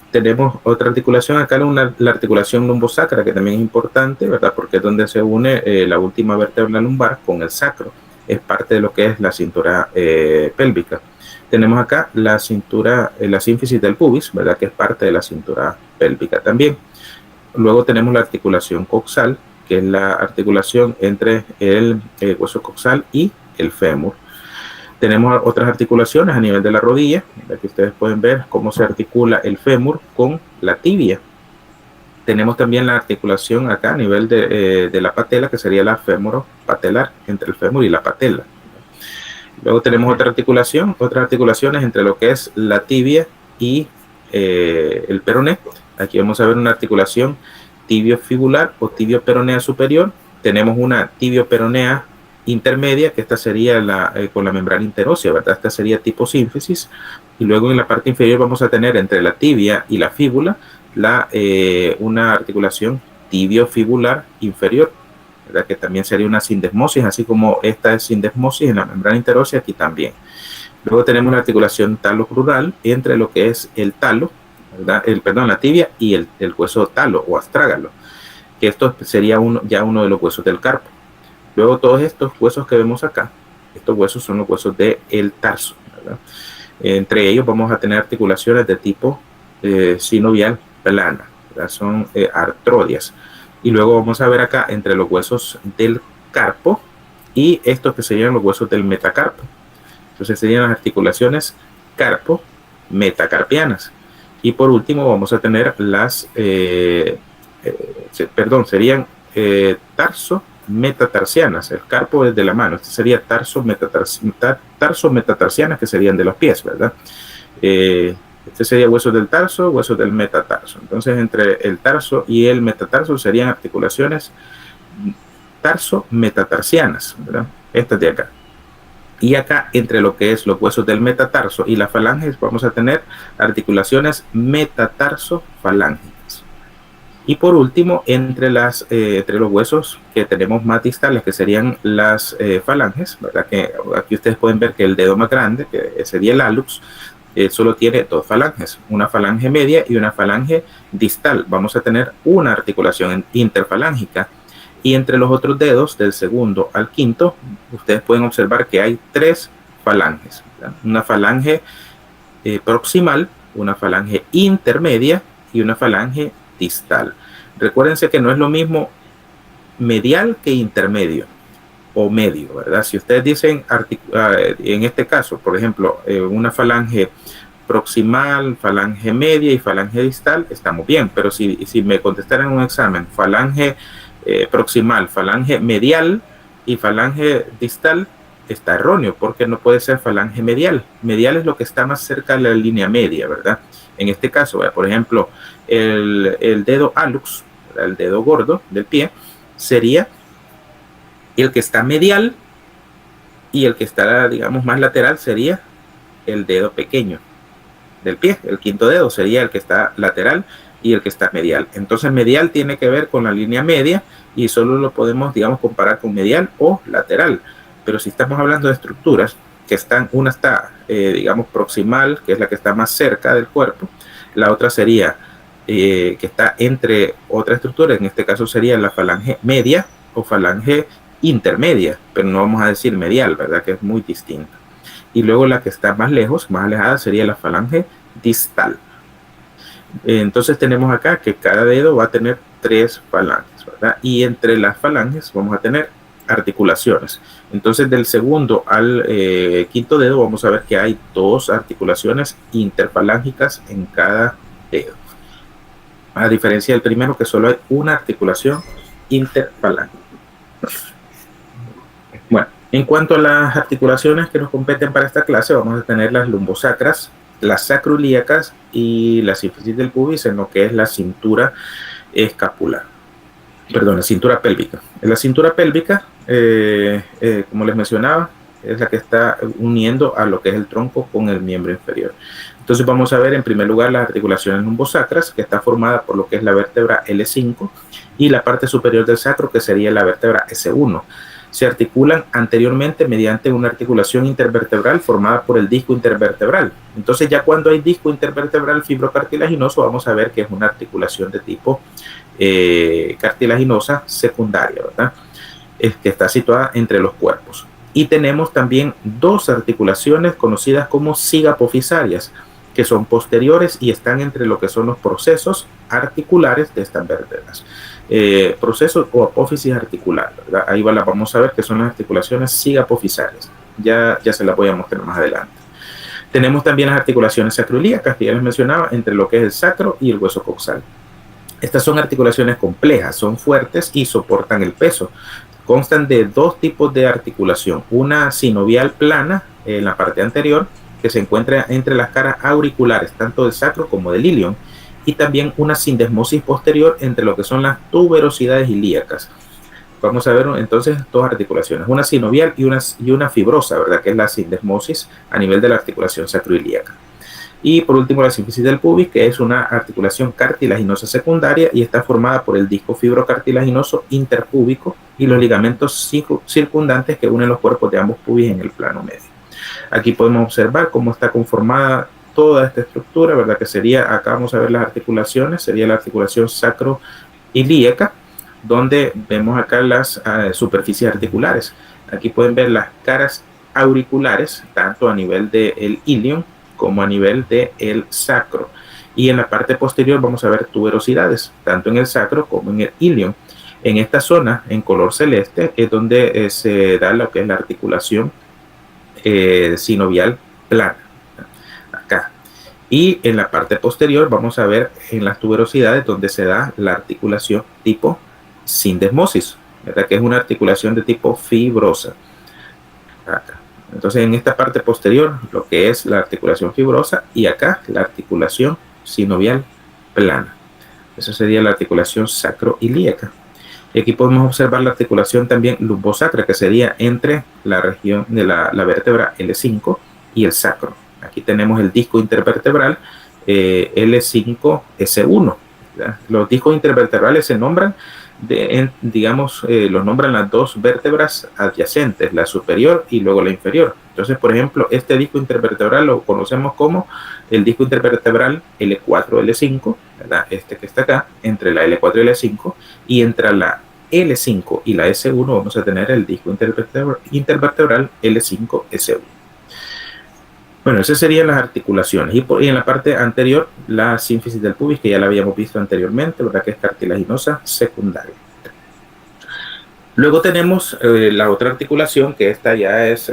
Tenemos otra articulación acá, la articulación lumbosacra, que también es importante, ¿verdad? Porque es donde se une la última vértebra lumbar con el sacro. Es parte de lo que es la cintura pélvica. Tenemos acá la sínfisis del pubis, ¿verdad? Que es parte de la cintura pélvica también. Luego tenemos la articulación coxal, que es la articulación entre el hueso coxal y el fémur. Tenemos otras articulaciones a nivel de la rodilla. Aquí ustedes pueden ver cómo se articula el fémur con la tibia. Tenemos también la articulación acá a nivel de la patela, que sería la fémuro-patelar, entre el fémur y la patela. Luego tenemos otras articulaciones entre lo que es la tibia y el peroné. Aquí vamos a ver una articulación tibio-fibular o tibio-peronea superior. Tenemos una tibio-peronea intermedia, que esta sería con la membrana interósea, ¿verdad? Esta sería tipo sínfisis. Y luego en la parte inferior vamos a tener entre la tibia y la fíbula una articulación tibio-fibular inferior, ¿verdad? Que también sería una sindesmosis, así como esta es sindesmosis en la membrana interósea, aquí también. Luego tenemos la articulación talo-crural entre lo que es el talo, ¿verdad? La tibia y el hueso talo o astrágalo, que esto sería ya uno de los huesos del carpo. Luego todos estos huesos que vemos acá, estos huesos son los huesos del tarso, ¿verdad? Entre ellos vamos a tener articulaciones de tipo sinovial plana, ¿verdad? Son artrodias. Y luego vamos a ver acá entre los huesos del carpo y estos que serían los huesos del metacarpo. Entonces serían las articulaciones carpo-metacarpianas. Y por último vamos a tener serían tarso-metatarsianas. El carpo es de la mano, este sería tarso-metatarsianas, que serían de los pies, ¿verdad? Este sería huesos del tarso, huesos del metatarso. Entonces entre el tarso y el metatarso serían articulaciones tarso-metatarsianas, ¿verdad? estas de acá. Y acá, entre lo que es los huesos del metatarso y las falanges, vamos a tener articulaciones metatarso-falángicas. Y por último, entre los huesos que tenemos más distales, que serían las falanges, ¿verdad? Que aquí ustedes pueden ver que el dedo más grande, que sería el hallux, solo tiene dos falanges, una falange media y una falange distal. Vamos a tener una articulación interfalángica. Y entre los otros dedos, del segundo al quinto, ustedes pueden observar que hay tres falanges, ¿verdad? Una falange proximal, una falange intermedia y una falange distal. Recuérdense que no es lo mismo medial que intermedio o medio, ¿verdad? Si ustedes dicen, en este caso, por ejemplo, una falange proximal, falange media y falange distal, estamos bien, pero si me contestaran en un examen, falange proximal, falange medial y falange distal, está erróneo, porque no puede ser falange medial. Medial es lo que está más cerca de la línea media, ¿verdad? En este caso, por ejemplo, el dedo hallux, el dedo gordo del pie, sería el que está medial, y el que está, digamos, más lateral sería el dedo pequeño del pie. El quinto dedo sería el que está lateral y el que está medial. Entonces medial tiene que ver con la línea media y solo lo podemos, digamos, comparar con medial o lateral. Pero si estamos hablando de estructuras que están, una está, digamos, proximal, que es la que está más cerca del cuerpo, la otra sería que está entre otra estructura, en este caso sería la falange media o falange intermedia, pero no vamos a decir medial, ¿verdad? Que es muy distinta. Y luego la que está más lejos, más alejada, sería la falange distal. Entonces tenemos acá que cada dedo va a tener tres falanges, ¿verdad? Y entre las falanges vamos a tener articulaciones. Entonces del segundo al quinto dedo vamos a ver que hay dos articulaciones interfalángicas en cada dedo. A diferencia del primero, que solo hay una articulación interfalángica. Bueno, en cuanto a las articulaciones que nos competen para esta clase, vamos a tener las lumbosacras, las sacroiliacas y la sínfisis del pubis en lo que es la cintura escapular. Perdón, la cintura pélvica. En la cintura pélvica, como les mencionaba, es la que está uniendo a lo que es el tronco con el miembro inferior. Entonces vamos a ver en primer lugar las articulaciones lumbosacras, que está formada por lo que es la vértebra L5 y la parte superior del sacro, que sería la vértebra S1. Se articulan anteriormente mediante una articulación intervertebral formada por el disco intervertebral. Entonces ya cuando hay disco intervertebral fibrocartilaginoso, vamos a ver que es una articulación de tipo cartilaginosa secundaria, ¿verdad? Que está situada entre los cuerpos. Y tenemos también dos articulaciones conocidas como cigapofisarias, que son posteriores y están entre lo que son los procesos articulares de estas vértebras. Procesos o apófisis articular, ¿verdad? Ahí la vamos a ver que son las articulaciones cigapofisarias. Ya se las voy a mostrar más adelante. Tenemos también las articulaciones sacroiliacas, que ya les mencionaba, entre lo que es el sacro y el hueso coxal. Estas son articulaciones complejas, son fuertes y soportan el peso. Constan de dos tipos de articulación, una sinovial plana en la parte anterior, que se encuentra entre las caras auriculares, tanto del sacro como del ilion, y también una sindesmosis posterior entre lo que son las tuberosidades ilíacas. Vamos a ver entonces dos articulaciones, una sinovial y una fibrosa, ¿verdad? Que es la sindesmosis a nivel de la articulación sacroiliaca. Y por último la sínfisis del pubis, que es una articulación cartilaginosa secundaria y está formada por el disco fibrocartilaginoso interpúbico y los ligamentos circundantes que unen los cuerpos de ambos pubis en el plano medio. Aquí podemos observar cómo está conformada toda esta estructura, ¿verdad? Que sería, acá vamos a ver las articulaciones, sería la articulación sacroiliaca, donde vemos acá las superficies articulares. Aquí pueden ver las caras auriculares, tanto a nivel del ilion como a nivel del sacro. Y en la parte posterior vamos a ver tuberosidades, tanto en el sacro como en el ilion. En esta zona, en color celeste, es donde se da lo que es la articulación sinovial plana. Acá. Y en la parte posterior vamos a ver en las tuberosidades donde se da la articulación tipo sindesmosis, ¿verdad? Que es una articulación de tipo fibrosa. Acá. Entonces en esta parte posterior lo que es la articulación fibrosa y acá la articulación sinovial plana. Eso sería la articulación sacroiliaca. Y aquí podemos observar la articulación también lumbosacra, que sería entre la región de la vértebra L5 y el sacro. Aquí tenemos el disco intervertebral L5S1. ¿verdad? Los discos intervertebrales se nombran, los nombran las dos vértebras adyacentes, la superior y luego la inferior. Entonces, por ejemplo, este disco intervertebral lo conocemos como el disco intervertebral L4-L5, ¿verdad? Este que está acá, entre la L4 y L5, y entre la L5 y la S1 vamos a tener el disco intervertebral L5-S1. Bueno, esas serían las articulaciones. Y en la parte anterior, la sínfisis del pubis, que ya la habíamos visto anteriormente, ¿verdad? Que es cartilaginosa secundaria. Luego tenemos la otra articulación, que esta ya es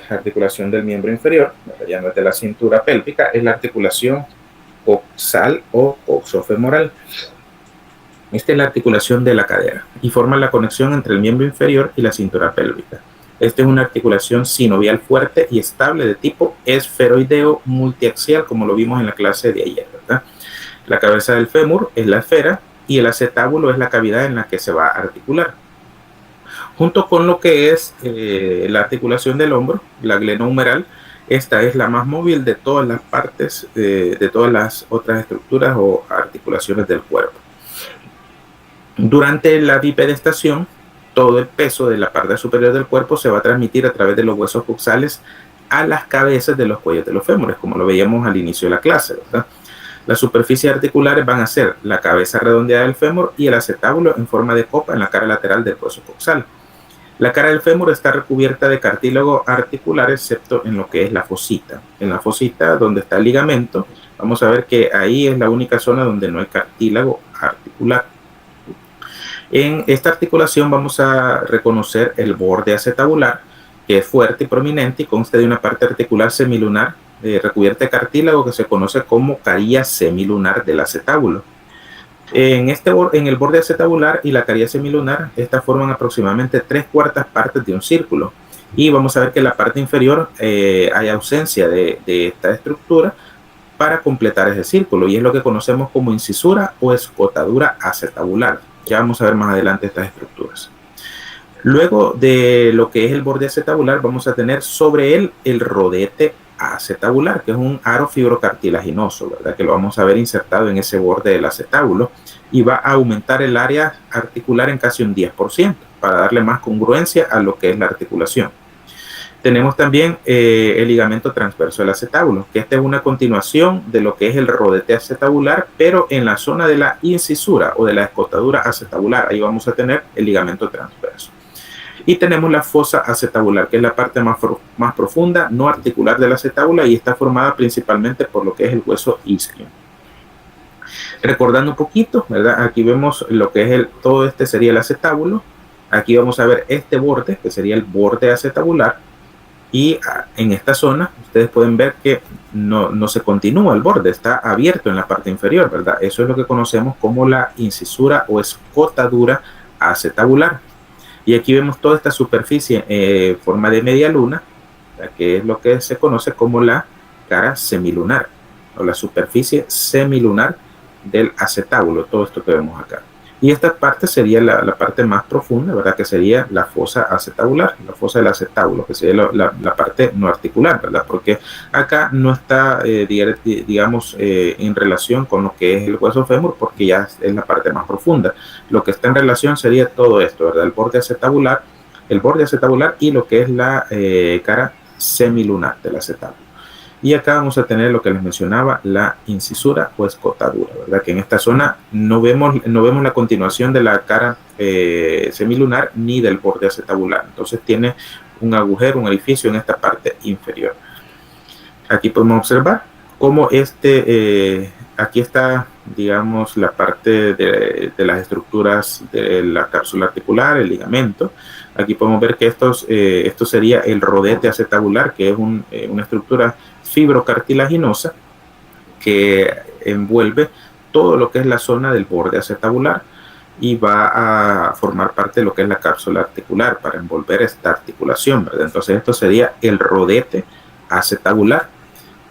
articulación del miembro inferior, ya no es de la cintura pélvica, es la articulación coxal o coxofemoral. Esta es la articulación de la cadera y forma la conexión entre el miembro inferior y la cintura pélvica. Esta es una articulación sinovial fuerte y estable de tipo esferoideo multiaxial, como lo vimos en la clase de ayer, ¿verdad? La cabeza del fémur es la esfera y el acetábulo es la cavidad en la que se va a articular. Junto con lo que es la articulación del hombro, la glenohumeral, esta es la más móvil de todas las partes, de todas las otras estructuras o articulaciones del cuerpo. Durante la bipedestación, todo el peso de la parte superior del cuerpo se va a transmitir a través de los huesos coxales a las cabezas de los cuellos de los fémures, como lo veíamos al inicio de la clase, ¿verdad? Las superficies articulares van a ser la cabeza redondeada del fémur y el acetábulo en forma de copa en la cara lateral del hueso coxal. La cara del fémur está recubierta de cartílago articular, excepto en lo que es la fosita. En la fosita, donde está el ligamento, vamos a ver que ahí es la única zona donde no hay cartílago articular. En esta articulación vamos a reconocer el borde acetabular, que es fuerte y prominente y consta de una parte articular semilunar recubierta de cartílago que se conoce como caría semilunar del acetábulo. En el borde acetabular y la caría semilunar, estas forman aproximadamente 3/4 partes de un círculo. Y vamos a ver que en la parte inferior hay ausencia de esta estructura para completar ese círculo, y es lo que conocemos como incisura o escotadura acetabular. Ya vamos a ver más adelante estas estructuras. Luego de lo que es el borde acetabular, vamos a tener sobre él el rodete acetabular, que es un aro fibrocartilaginoso, ¿verdad? Que lo vamos a ver insertado en ese borde del acetábulo y va a aumentar el área articular en casi un 10% para darle más congruencia a lo que es la articulación. Tenemos también el ligamento transverso del acetábulo, que esta es una continuación de lo que es el rodete acetabular, pero en la zona de la incisura o de la escotadura acetabular, ahí vamos a tener el ligamento transverso. Y tenemos la fosa acetabular, que es la parte más profunda, no articular del acetábulo, y está formada principalmente por lo que es el hueso isquio. Recordando un poquito, ¿verdad? Aquí vemos lo que es todo este sería el acetábulo. Aquí vamos a ver este borde, que sería el borde acetabular. Y en esta zona ustedes pueden ver que no se continúa el borde, está abierto en la parte inferior, ¿verdad? Eso es lo que conocemos como la incisura o escotadura acetabular. Y aquí vemos toda esta superficie en forma de media luna, que es lo que se conoce como la cara semilunar o la superficie semilunar del acetábulo, todo esto que vemos acá. Y esta parte sería la parte más profunda, ¿verdad? Que sería la fosa acetabular, la fosa del acetábulo, que sería la parte no articular, ¿verdad? Porque acá no está, digamos, en relación con lo que es el hueso fémur, porque ya es la parte más profunda. Lo que está en relación sería todo esto, ¿verdad? El borde acetabular y lo que es la cara semilunar del acetábulo. Y acá vamos a tener lo que les mencionaba, la incisura o escotadura, ¿verdad? Que en esta zona no vemos la continuación de la cara semilunar ni del borde acetabular. Entonces tiene un agujero, un orificio en esta parte inferior. Aquí podemos observar cómo aquí está, digamos, la parte de las estructuras de la cápsula articular, el ligamento. Aquí podemos ver que esto sería el rodete acetabular, que es una estructura fibrocartilaginosa que envuelve todo lo que es la zona del borde acetabular y va a formar parte de lo que es la cápsula articular para envolver esta articulación, ¿verdad? Entonces esto sería el rodete acetabular.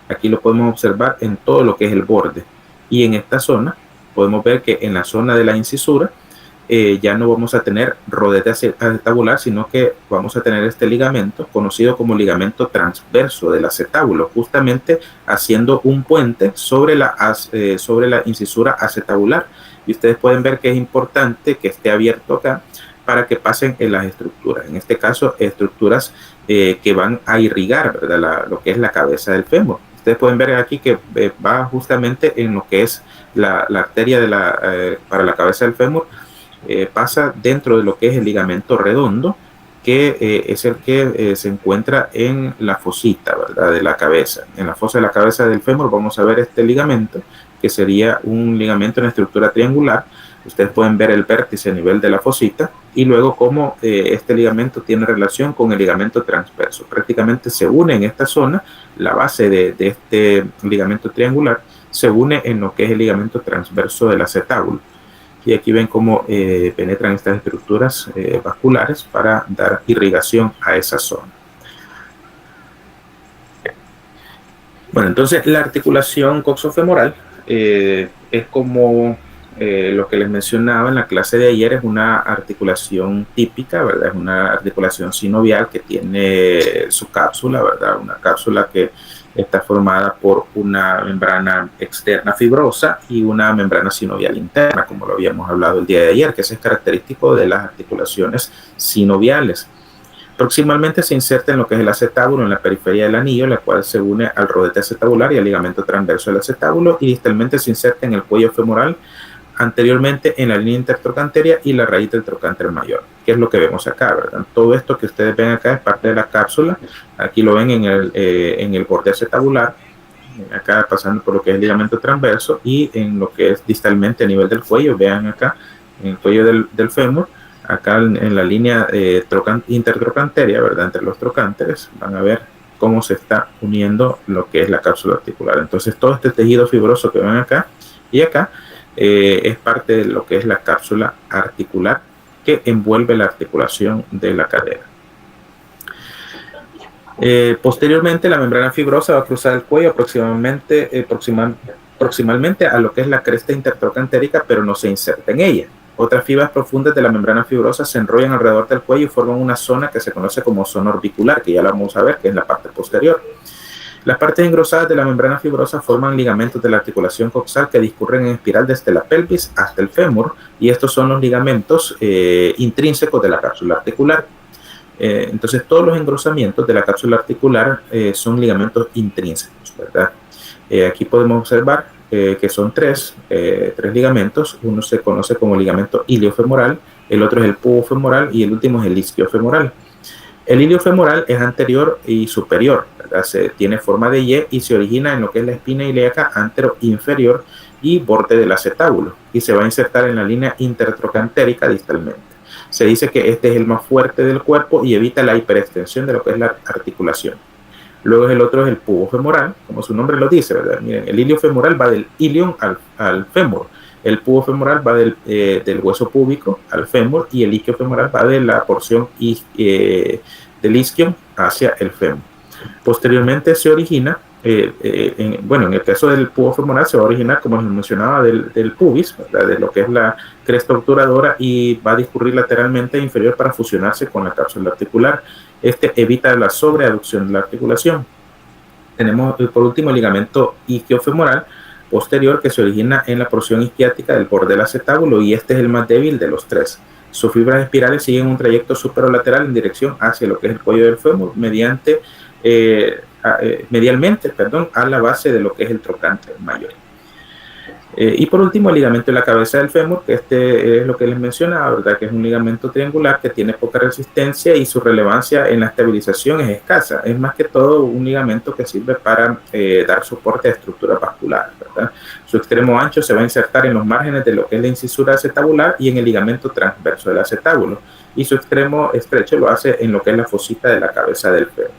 Aquí lo podemos observar en todo lo que es el borde, y en esta zona podemos ver que en la zona de la incisura ya no vamos a tener rodete acetabular, sino que vamos a tener este ligamento conocido como ligamento transverso del acetábulo, justamente haciendo un puente sobre la incisura acetabular. Y ustedes pueden ver que es importante que esté abierto acá para que pasen en las estructuras, en este caso estructuras que van a irrigar, ¿verdad? Lo que es la cabeza del fémur. Ustedes pueden ver aquí que va justamente en lo que es la arteria para la cabeza del fémur, pasa dentro de lo que es el ligamento redondo, que es el que se encuentra en la fosita, ¿verdad? De la cabeza. En la fosa de la cabeza del fémur vamos a ver este ligamento, que sería un ligamento en estructura triangular. Ustedes pueden ver el vértice a nivel de la fosita y luego cómo este ligamento tiene relación con el ligamento transverso. Prácticamente se une en esta zona, la base de este ligamento triangular se une en lo que es el ligamento transverso del acetábulo. Y aquí ven cómo penetran estas estructuras vasculares para dar irrigación a esa zona. Bueno, entonces la articulación coxofemoral es como lo que les mencionaba en la clase de ayer, es una articulación típica, ¿verdad? Es una articulación sinovial que tiene su cápsula, ¿verdad? Una cápsula que está formada por una membrana externa fibrosa y una membrana sinovial interna, como lo habíamos hablado el día de ayer, que eso es característico de las articulaciones sinoviales. Proximalmente se inserta en lo que es el acetábulo, en la periferia del anillo, la cual se une al rodete acetabular y al ligamento transverso del acetábulo, y distalmente se inserta en el cuello femoral, anteriormente en la línea intertrocanteria y la raíz del trocánter mayor, que es lo que vemos acá, ¿verdad? Todo esto que ustedes ven acá es parte de la cápsula. Aquí lo ven en el borde acetabular, acá pasando por lo que es el ligamento transverso, y en lo que es distalmente a nivel del cuello, vean acá, en el cuello del fémur, acá en la línea intertrocanteria, ¿verdad? Entre los trocánteres, van a ver cómo se está uniendo lo que es la cápsula articular. Entonces todo este tejido fibroso que ven acá y acá es parte de lo que es la cápsula articular que envuelve la articulación de la cadera. Posteriormente la membrana fibrosa va a cruzar el cuello proximalmente a lo que es la cresta intertrocantérica, pero no se inserta en ella. Otras fibras profundas de la membrana fibrosa se enrollan alrededor del cuello y forman una zona que se conoce como zona orbicular, que ya la vamos a ver, que es la parte posterior. Las partes engrosadas de la membrana fibrosa forman ligamentos de la articulación coxal que discurren en espiral desde la pelvis hasta el fémur, y estos son los ligamentos intrínsecos de la cápsula articular. Entonces todos los engrosamientos de la cápsula articular son ligamentos intrínsecos, ¿verdad? Aquí podemos observar que son tres ligamentos. Uno se conoce como ligamento iliofemoral, el otro es el pubofemoral y el último es el isquiofemoral. El iliofemoral es anterior y superior, ¿verdad? Tiene forma de Y y se origina en lo que es la espina ilíaca antero-inferior y borde del acetábulo, y se va a insertar en la línea intertrocantérica distalmente. Se dice que este es el más fuerte del cuerpo y evita la hiperextensión de lo que es la articulación. Luego el otro es el pubofemoral, como su nombre lo dice, ¿verdad? Miren, el iliofemoral va del ilion al fémur. El pubofemoral va del hueso púbico al fémur, y el isquiofemoral va de la porción del isquion hacia el fémur. Posteriormente se origina, en el caso del pubofemoral se va a originar, como les mencionaba, del pubis, ¿verdad? De lo que es la cresta obturadora, y va a discurrir lateralmente e inferior para fusionarse con la cápsula articular. Este evita la sobreaducción de la articulación. Tenemos por último el ligamento isquiofemoral posterior, que se origina en la porción isquiática del borde del acetábulo, y este es el más débil de los tres. Sus fibras espirales siguen un trayecto superolateral en dirección hacia lo que es el cuello del fémur, medialmente, a la base de lo que es el trocánter mayor. Y por último el ligamento de la cabeza del fémur, que este es lo que les mencionaba, ¿verdad? Que es un ligamento triangular que tiene poca resistencia y su relevancia en la estabilización es escasa. Es más que todo un ligamento que sirve para dar soporte a estructuras vasculares, ¿verdad? Su extremo ancho se va a insertar en los márgenes de lo que es la incisura acetabular y en el ligamento transverso del acetábulo, y su extremo estrecho lo hace en lo que es la fosita de la cabeza del fémur.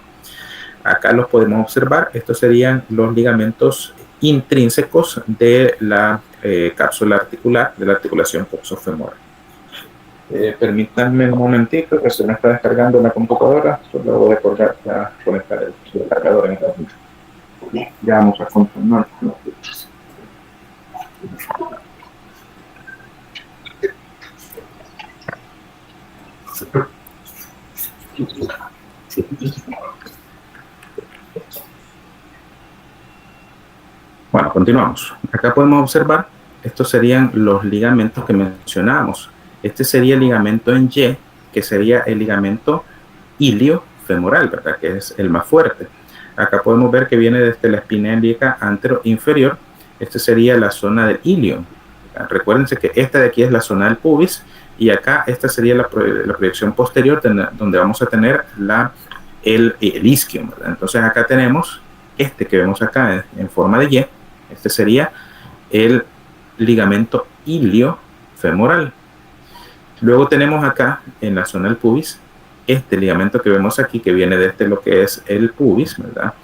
Acá los podemos observar. Estos serían los ligamentos intrínsecos de la cápsula articular, de la articulación coxofemoral. Permítanme un momentito, que se me está descargando la computadora. Solo voy a conectar el cargador en esta punta. Ya vamos a continuar con los videos. Bueno, continuamos. Acá podemos observar, estos serían los ligamentos que mencionábamos. Este sería el ligamento en Y, que sería el ligamento iliofemoral, ¿verdad? Que es el más fuerte. Acá podemos ver que viene desde la espina ilíaca antero-inferior. Este sería la zona del ilio. Recuérdense que esta de aquí es la zona del pubis, y acá esta sería la proyección posterior, donde vamos a tener el isquio, ¿verdad? Entonces acá tenemos este que vemos acá en forma de Y. Este sería el ligamento iliofemoral. Luego tenemos acá en la zona del pubis este ligamento que vemos aquí, que viene desde lo que es el pubis, ¿verdad?,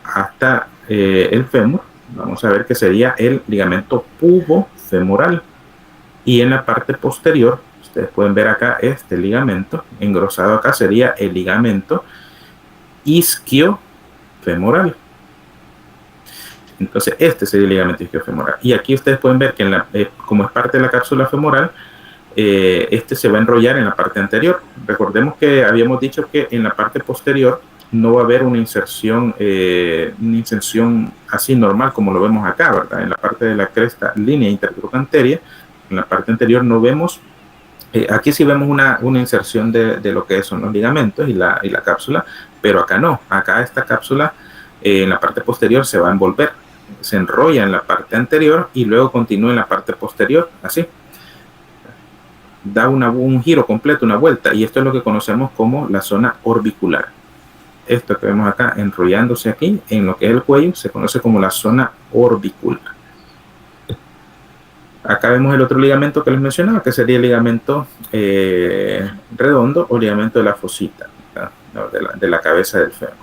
hasta el fémur. Vamos a ver que sería el ligamento pubofemoral. Y en la parte posterior, ustedes pueden ver acá este ligamento engrosado acá, sería el ligamento isquiofemoral. Entonces este sería el ligamento isquiofemoral. Y aquí ustedes pueden ver que como es parte de la cápsula femoral, este se va a enrollar en la parte anterior. Recordemos que habíamos dicho que en la parte posterior no va a haber una inserción así normal como lo vemos acá, ¿verdad? En la parte de la cresta, línea intertrochanteria, en la parte anterior no vemos. Aquí sí vemos una inserción de lo que son los ligamentos y la cápsula, pero acá no. Acá esta cápsula en la parte posterior se va a envolver, se enrolla en la parte anterior y luego continúa en la parte posterior, así. Da un giro completo, una vuelta, y esto es lo que conocemos como la zona orbicular. Esto que vemos acá enrollándose aquí en lo que es el cuello se conoce como la zona orbicular. Acá vemos el otro ligamento que les mencionaba, que sería el ligamento redondo o ligamento de la fosita, de la cabeza del fémur.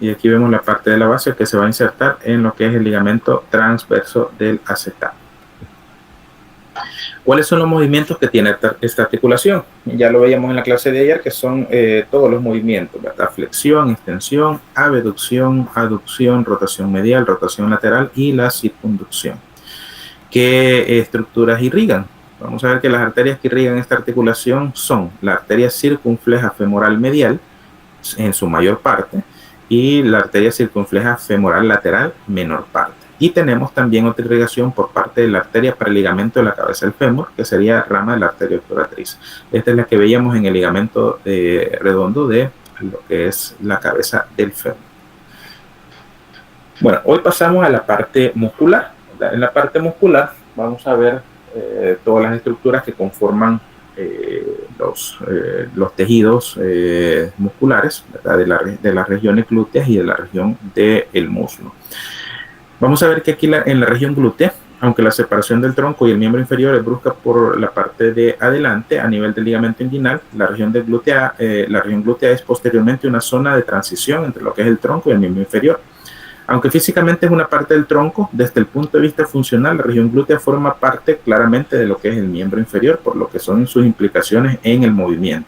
Y aquí vemos la parte de la base que se va a insertar en lo que es el ligamento transverso del acetato. ¿Cuáles son los movimientos que tiene esta articulación? Ya lo veíamos en la clase de ayer, que son todos los movimientos, ¿verdad? Flexión, extensión, abducción, aducción, rotación medial, rotación lateral y la circunducción. ¿Qué estructuras irrigan? Vamos a ver que las arterias que irrigan esta articulación son la arteria circunfleja femoral medial, en su mayor parte, y la arteria circunfleja femoral lateral, menor parte. Y tenemos también otra irrigación por parte de la arteria para el ligamento de la cabeza del fémur, que sería rama de la arteria obturatriz. Esta es la que veíamos en el ligamento redondo de lo que es la cabeza del fémur. Bueno, hoy pasamos a la parte muscular. En la parte muscular vamos a ver todas las estructuras que conforman los tejidos musculares, ¿verdad?, de las regiones glúteas y de la región del muslo. Vamos a ver que aquí en la región glútea, aunque la separación del tronco y el miembro inferior es brusca por la parte de adelante a nivel del ligamento inguinal, la región glútea es posteriormente una zona de transición entre lo que es el tronco y el miembro inferior. Aunque físicamente es una parte del tronco, desde el punto de vista funcional, la región glútea forma parte claramente de lo que es el miembro inferior, por lo que son sus implicaciones en el movimiento.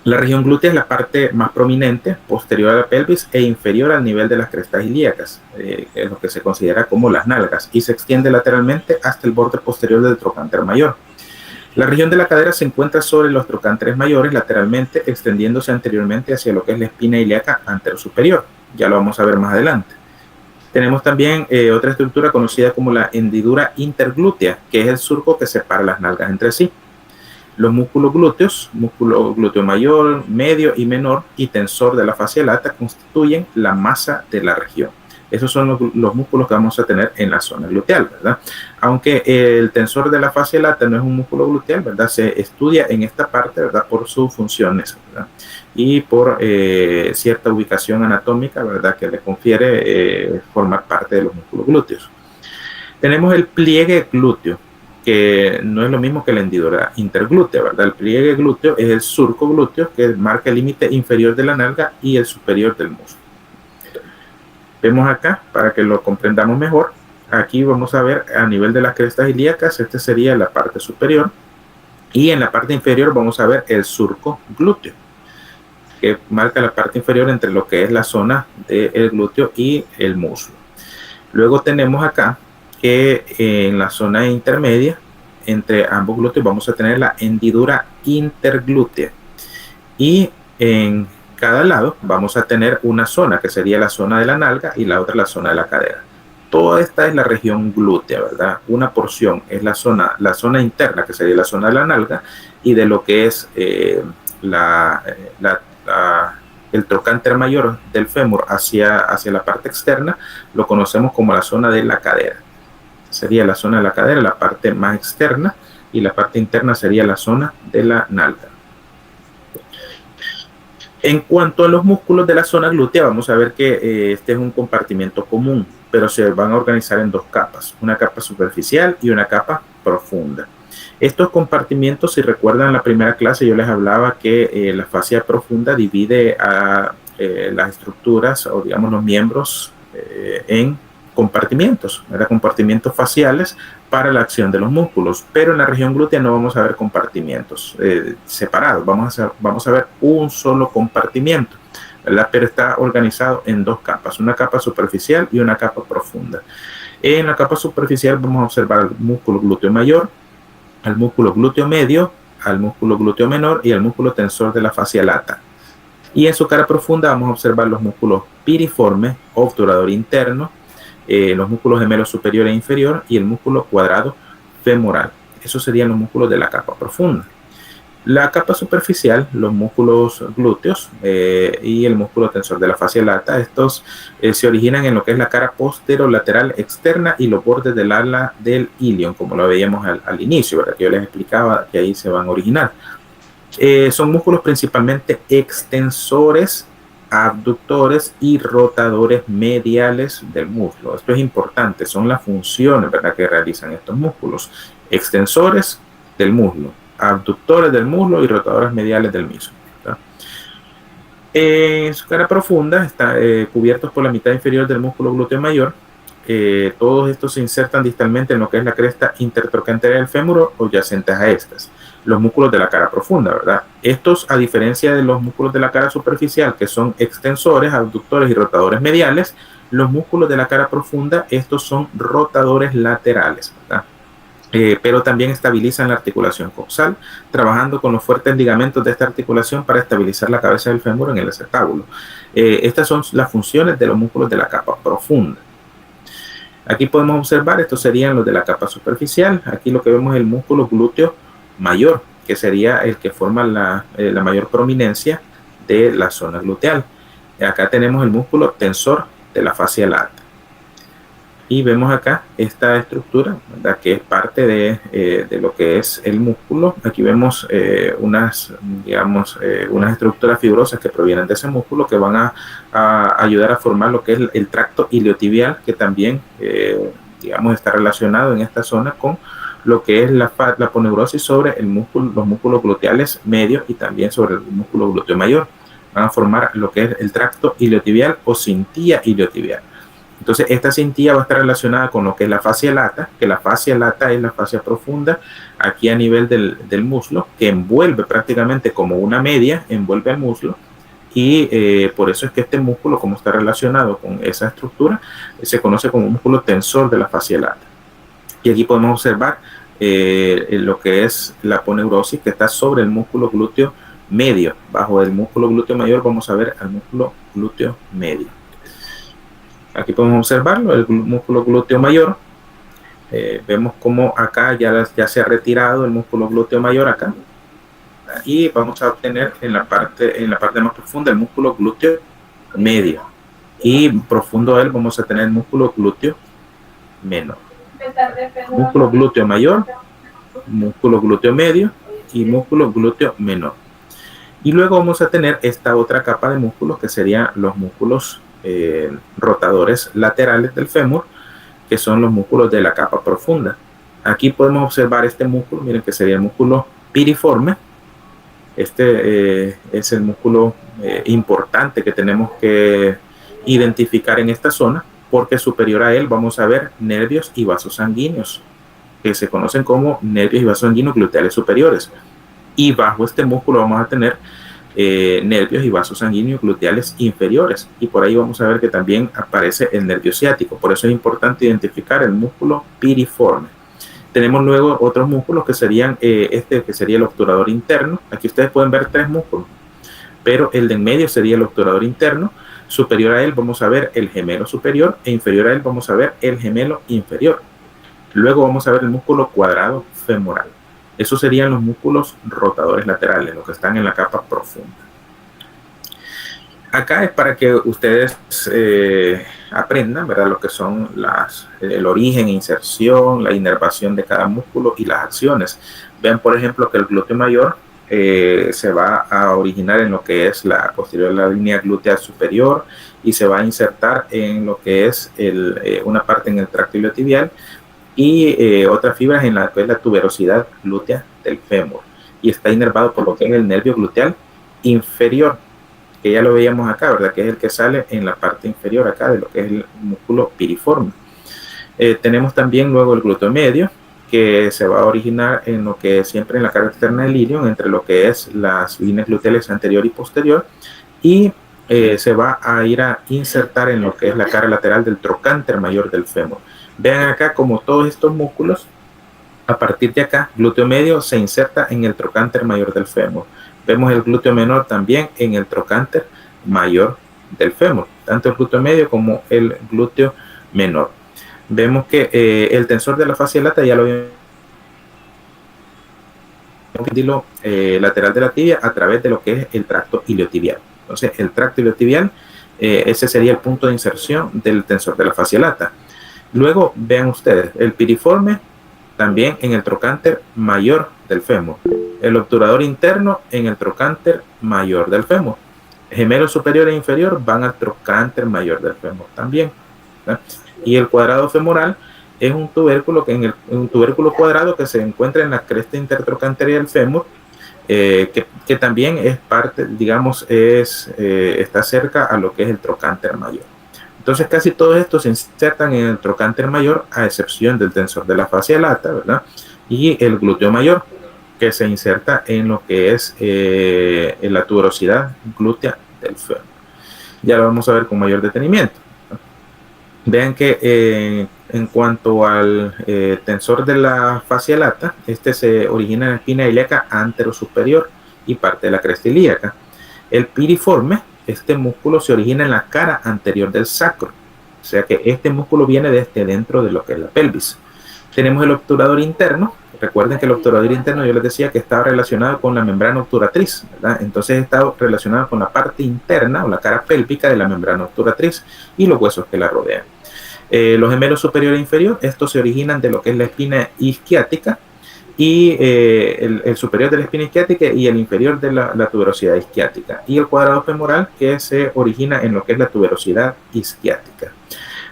La región glútea es la parte más prominente, posterior a la pelvis e inferior al nivel de las crestas ilíacas, es lo que se considera como las nalgas, y se extiende lateralmente hasta el borde posterior del trocánter mayor. La región de la cadera se encuentra sobre los trocánteres mayores lateralmente, extendiéndose anteriormente hacia lo que es la espina ilíaca anterosuperior. Ya lo vamos a ver más adelante. Tenemos también otra estructura conocida como la hendidura interglútea, que es el surco que separa las nalgas entre sí. Los músculos glúteos, músculo glúteo mayor, medio y menor y tensor de la fascia lata constituyen la masa de la región. Esos son los músculos que vamos a tener en la zona gluteal, ¿verdad? Aunque el tensor de la fascia lata no es un músculo gluteal, ¿verdad? Se estudia en esta parte, ¿verdad?, por sus funciones, ¿verdad?, y por cierta ubicación anatómica, ¿verdad?, que le confiere formar parte de los músculos glúteos. Tenemos el pliegue glúteo, que no es lo mismo que la hendidura interglútea, ¿verdad? El pliegue glúteo es el surco glúteo que marca el límite inferior de la nalga y el superior del muslo. Vemos acá, para que lo comprendamos mejor, aquí vamos a ver a nivel de las crestas ilíacas, esta sería la parte superior, y en la parte inferior vamos a ver el surco glúteo, que marca la parte inferior entre lo que es la zona del glúteo y el muslo. Luego tenemos acá que en la zona intermedia entre ambos glúteos vamos a tener la hendidura interglútea, y en cada lado vamos a tener una zona que sería la zona de la nalga y la otra la zona de la cadera. Toda esta es la región glútea, ¿verdad? Una porción es la zona interna, que sería la zona de la nalga, y de lo que es el trocánter mayor del fémur hacia la parte externa, lo conocemos como la zona de la cadera. Sería la zona de la cadera, la parte más externa, y la parte interna sería la zona de la nalga. En cuanto a los músculos de la zona glútea, vamos a ver que este es un compartimiento común, pero se van a organizar en dos capas, una capa superficial y una capa profunda. Estos compartimientos, si recuerdan la primera clase, yo les hablaba que la fascia profunda divide a las estructuras o digamos los miembros en compartimientos, compartimientos faciales para la acción de los músculos, pero en la región glútea no vamos a ver compartimientos separados, vamos a ver un solo compartimiento, ¿verdad? Pero está organizado en dos capas, una capa superficial y una capa profunda. En la capa superficial vamos a observar el músculo glúteo mayor, al músculo glúteo medio, al músculo glúteo menor y al músculo tensor de la fascia lata. Y en su cara profunda vamos a observar los músculos piriforme, obturador interno, los músculos gemelo superior e inferior y el músculo cuadrado femoral. Esos serían los músculos de la capa profunda. La capa superficial, los músculos glúteos y el músculo tensor de la fascia lata, estos se originan en lo que es la cara posterolateral externa y los bordes del ala del ilion, como lo veíamos al inicio, ¿verdad? Que yo les explicaba que ahí se van a originar. Son músculos principalmente extensores, abductores y rotadores mediales del músculo. Esto es importante, son las funciones, ¿verdad?, que realizan estos músculos. Extensores del muslo, abductores del muslo y rotadores mediales del mismo, ¿verdad? En su cara profunda está cubiertos por la mitad inferior del músculo glúteo mayor. Todos estos se insertan distalmente en lo que es la cresta intertrocántere del fémur o adyacentes a estas. Los músculos de la cara profunda, ¿verdad? Estos, a diferencia de los músculos de la cara superficial, que son extensores, abductores y rotadores mediales, los músculos de la cara profunda, estos son rotadores laterales, ¿verdad? Pero también estabilizan la articulación coxal, trabajando con los fuertes ligamentos de esta articulación para estabilizar la cabeza del fémur en el acetábulo. Estas son las funciones de los músculos de la capa profunda. Aquí podemos observar, estos serían los de la capa superficial. Aquí lo que vemos es el músculo glúteo mayor, que sería el que forma la mayor prominencia de la zona gluteal. Acá tenemos el músculo tensor de la fascia lata. Y vemos acá esta estructura, ¿verdad?, que es parte de lo que es el músculo. Aquí vemos unas estructuras fibrosas que provienen de ese músculo que van a ayudar a formar lo que es el tracto iliotibial, que también está relacionado en esta zona con lo que es la aponeurosis sobre los músculos gluteales medios y también sobre el músculo glúteo mayor. Van a formar lo que es el tracto iliotibial o cintilla iliotibial. Entonces, esta cintilla va a estar relacionada con lo que es la fascia lata, que la fascia lata es la fascia profunda aquí a nivel del muslo, que envuelve prácticamente como una media, envuelve al muslo, y por eso es que este músculo, como está relacionado con esa estructura, se conoce como músculo tensor de la fascia lata. Y aquí podemos observar lo que es la aponeurosis, que está sobre el músculo glúteo medio. Bajo el músculo glúteo mayor vamos a ver al músculo glúteo medio. Aquí podemos observarlo, el músculo glúteo mayor. Vemos como acá ya se ha retirado el músculo glúteo mayor acá. Y vamos a obtener en la parte más profunda el músculo glúteo medio. Y profundo de él vamos a tener el músculo glúteo menor. Músculo glúteo mayor, músculo glúteo medio y músculo glúteo menor. Y luego vamos a tener esta otra capa de músculos que serían los músculos rotadores laterales del fémur, que son los músculos de la capa profunda. Aquí podemos observar este músculo, miren, que sería el músculo piriforme. Este es el músculo importante que tenemos que identificar en esta zona, porque superior a él vamos a ver nervios y vasos sanguíneos, que se conocen como nervios y vasos sanguíneos gluteales superiores. Y bajo este músculo vamos a tener nervios y vasos sanguíneos gluteales inferiores, y por ahí vamos a ver que también aparece el nervio ciático. Por eso es importante identificar el músculo piriforme. Tenemos luego otros músculos que serían que sería el obturador interno. Aquí ustedes pueden ver tres músculos. pero el de en medio sería el obturador interno. Superior a él vamos a ver el gemelo superior e inferior a él vamos a ver el gemelo inferior. Luego vamos a ver el músculo cuadrado femoral. Esos serían los músculos rotadores laterales, los que están en la capa profunda. Acá es para que ustedes aprendan, ¿verdad?, lo que son el origen, inserción, la inervación de cada músculo y las acciones. Vean, por ejemplo, que el glúteo mayor se va a originar en lo que es la posterior de la línea glútea superior y se va a insertar en lo que es una parte en el tracto iliotibial y otras fibras en la que es la tuberosidad glútea del fémur, y está inervado por lo que es el nervio gluteal inferior, que ya lo veíamos acá, ¿verdad?, que es el que sale en la parte inferior acá de lo que es el músculo piriforme. Tenemos también luego el glúteo medio, que se va a originar en lo que es siempre en la cara externa del ilion, entre lo que es las líneas gluteales anterior y posterior, y se va a ir a insertar en lo que es la cara lateral del trocánter mayor del fémur. Vean acá como todos estos músculos, a partir de acá, glúteo medio se inserta en el trocánter mayor del fémur. Vemos el glúteo menor también en el trocánter mayor del fémur, tanto el glúteo medio como el glúteo menor. Vemos que el tensor de la fascia lata ya lo vimos, lateral de la tibia a través de lo que es el tracto iliotibial. Entonces, el tracto iliotibial, ese sería el punto de inserción del tensor de la fascia lata. Luego, vean ustedes, el piriforme también en el trocánter mayor del fémur, el obturador interno en el trocánter mayor del fémur, gemelo superior e inferior van al trocánter mayor del fémur también, ¿verdad? Y el cuadrado femoral es un tubérculo, un tubérculo cuadrado que se encuentra en la cresta intertrocántea del fémur, que también es parte, digamos, está cerca a lo que es el trocánter mayor. Entonces casi todos estos se insertan en el trocánter mayor, a excepción del tensor de la fascia lata, ¿verdad?, y el glúteo mayor, que se inserta en lo que es en la tuberosidad glútea del fémur. Ya lo vamos a ver con mayor detenimiento. Vean que en cuanto al tensor de la fascia lata, este se origina en la espina ilíaca anterosuperior y parte de la cresta ilíaca. El piriforme, este músculo se origina en la cara anterior del sacro, o sea que este músculo viene desde dentro de lo que es la pelvis. Tenemos el obturador interno. Recuerden que el obturador interno, yo les decía que estaba relacionado con la membrana obturatriz, ¿verdad? Entonces está relacionado con la parte interna o la cara pélvica de la membrana obturatriz y los huesos que la rodean. Los gemelos superior e inferior, estos se originan de lo que es la espina isquiática, y el superior de la espina isquiática y el inferior de la tuberosidad isquiática, y el cuadrado femoral, que se origina en lo que es la tuberosidad isquiática.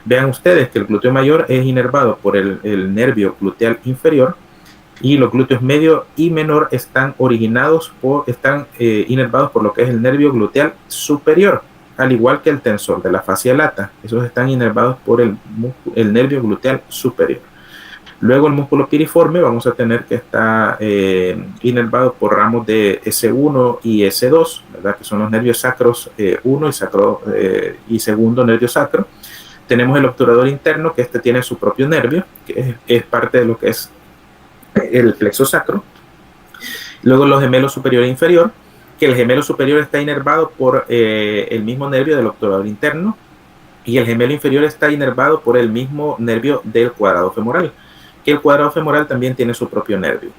Vean ustedes que el glúteo mayor es inervado por el nervio gluteal inferior, y los glúteos medio y menor están inervados por lo que es el nervio gluteal superior, al igual que el tensor de la fascia lata. Esos están inervados por el nervio gluteal superior. Luego el músculo piriforme vamos a tener que está inervado por ramos de S1 y S2, ¿verdad?, que son los nervios sacros 1 y segundo nervio sacro. Tenemos el obturador interno, que este tiene su propio nervio, que es parte de lo que es el plexo sacro. Luego los gemelos superior e inferior, que el gemelo superior está inervado por el mismo nervio del obturador interno, y el gemelo inferior está inervado por el mismo nervio del cuadrado femoral, que el cuadrado femoral también tiene su propio nervio.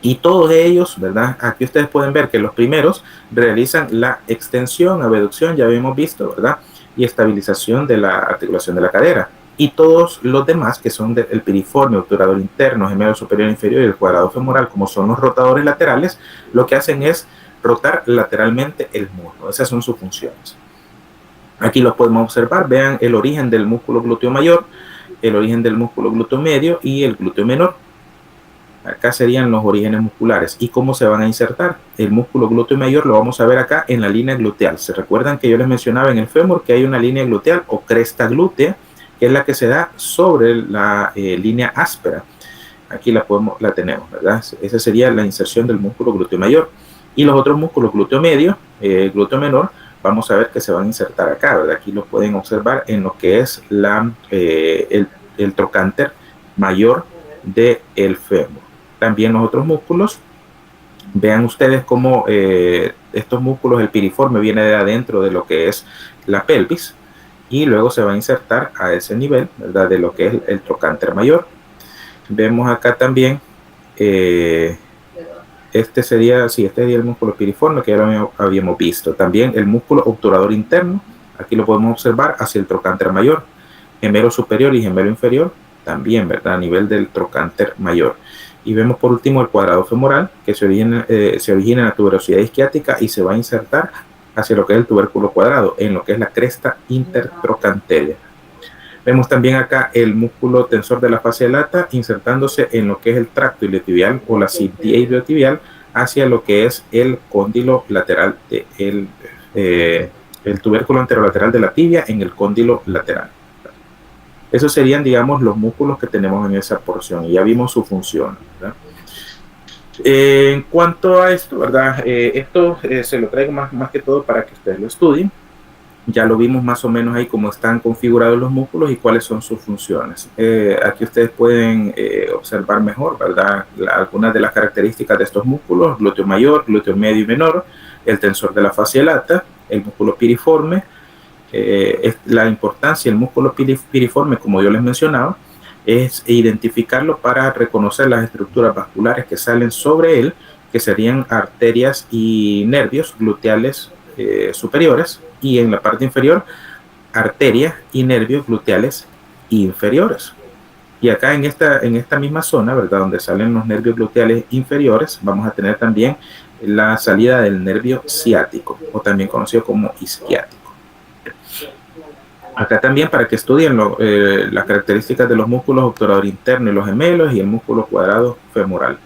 Y todos ellos, ¿verdad?, aquí ustedes pueden ver que los primeros realizan la extensión, abducción, ya habíamos visto, ¿verdad?, y estabilización de la articulación de la cadera. Y todos los demás, que son el piriforme, obturador interno, gemelo superior e inferior y el cuadrado femoral, como son los rotadores laterales, lo que hacen es rotar lateralmente el muslo. Esas son sus funciones. Aquí los podemos observar. Vean el origen del músculo glúteo mayor, el origen del músculo glúteo medio y el glúteo menor. Acá serían los orígenes musculares y cómo se van a insertar. El músculo glúteo mayor lo vamos a ver acá en la línea gluteal. Se recuerdan que yo les mencionaba en el fémur que hay una línea gluteal o cresta glútea, que es la que se da sobre la línea áspera. Aquí la tenemos, ¿verdad? Esa sería la inserción del músculo glúteo mayor. Y los otros músculos, glúteo medio, glúteo menor, vamos a ver que se van a insertar acá, ¿verdad? Aquí los pueden observar en lo que es el trocánter mayor del fémur. También los otros músculos, vean ustedes cómo estos músculos, el piriforme viene de adentro de lo que es la pelvis y luego se va a insertar a ese nivel, ¿verdad?, de lo que es el trocánter mayor. Vemos acá también, este sería el músculo piriforme que ya lo habíamos visto. También el músculo obturador interno, aquí lo podemos observar hacia el trocánter mayor, gemelo superior y gemelo inferior, también, ¿verdad?, a nivel del trocánter mayor. Y vemos por último el cuadrado femoral, que se origina en la tuberosidad isquiática y se va a insertar hacia lo que es el tubérculo cuadrado, en lo que es la cresta intertrocanteria. Vemos también acá el músculo tensor de la fascia lata insertándose en lo que es el tracto iliotibial o la cinta iliotibial hacia lo que es el cóndilo lateral el tubérculo anterolateral de la tibia en el cóndilo lateral. Esos serían, digamos, los músculos que tenemos en esa porción y ya vimos su función, ¿verdad? En cuanto a esto, ¿verdad? Esto se lo traigo más que todo para que ustedes lo estudien. Ya lo vimos más o menos ahí cómo están configurados los músculos y cuáles son sus funciones. Aquí ustedes pueden observar mejor, ¿verdad?, algunas de las características de estos músculos: glúteo mayor, glúteo medio y menor, el tensor de la fascia lata, el músculo piriforme. La importancia del músculo piriforme, como yo les mencionaba, es identificarlo para reconocer las estructuras vasculares que salen sobre él, que serían arterias y nervios gluteales superiores, y en la parte inferior arterias y nervios gluteales inferiores. Y acá en esta misma zona, ¿verdad?, donde salen los nervios gluteales inferiores, vamos a tener también la salida del nervio ciático, o también conocido como isquiático. Acá también, para que estudien las características de los músculos obturador interno y los gemelos, y el músculo cuadrado femoral,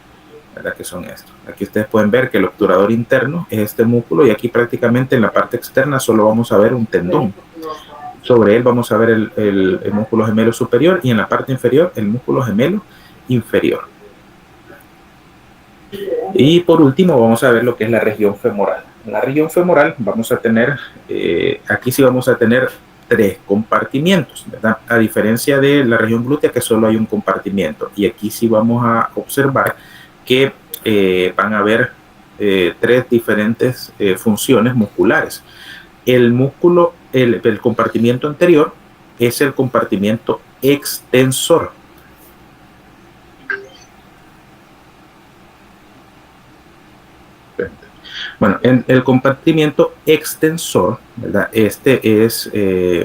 ¿verdad?, que son estos. Aquí ustedes pueden ver que el obturador interno es este músculo, y aquí prácticamente en la parte externa solo vamos a ver un tendón. Sobre él vamos a ver el músculo gemelo superior, y en la parte inferior el músculo gemelo inferior. Y por último vamos a ver lo que es la región femoral. En la región femoral vamos a tener, aquí sí vamos a tener 3 compartimientos, ¿verdad?, a diferencia de la región glútea, que solo hay un compartimiento. Y aquí sí vamos a observar que van a haber 3 diferentes funciones musculares. El compartimiento anterior es el compartimiento extensor. Bueno, en el compartimiento extensor, ¿verdad?, este es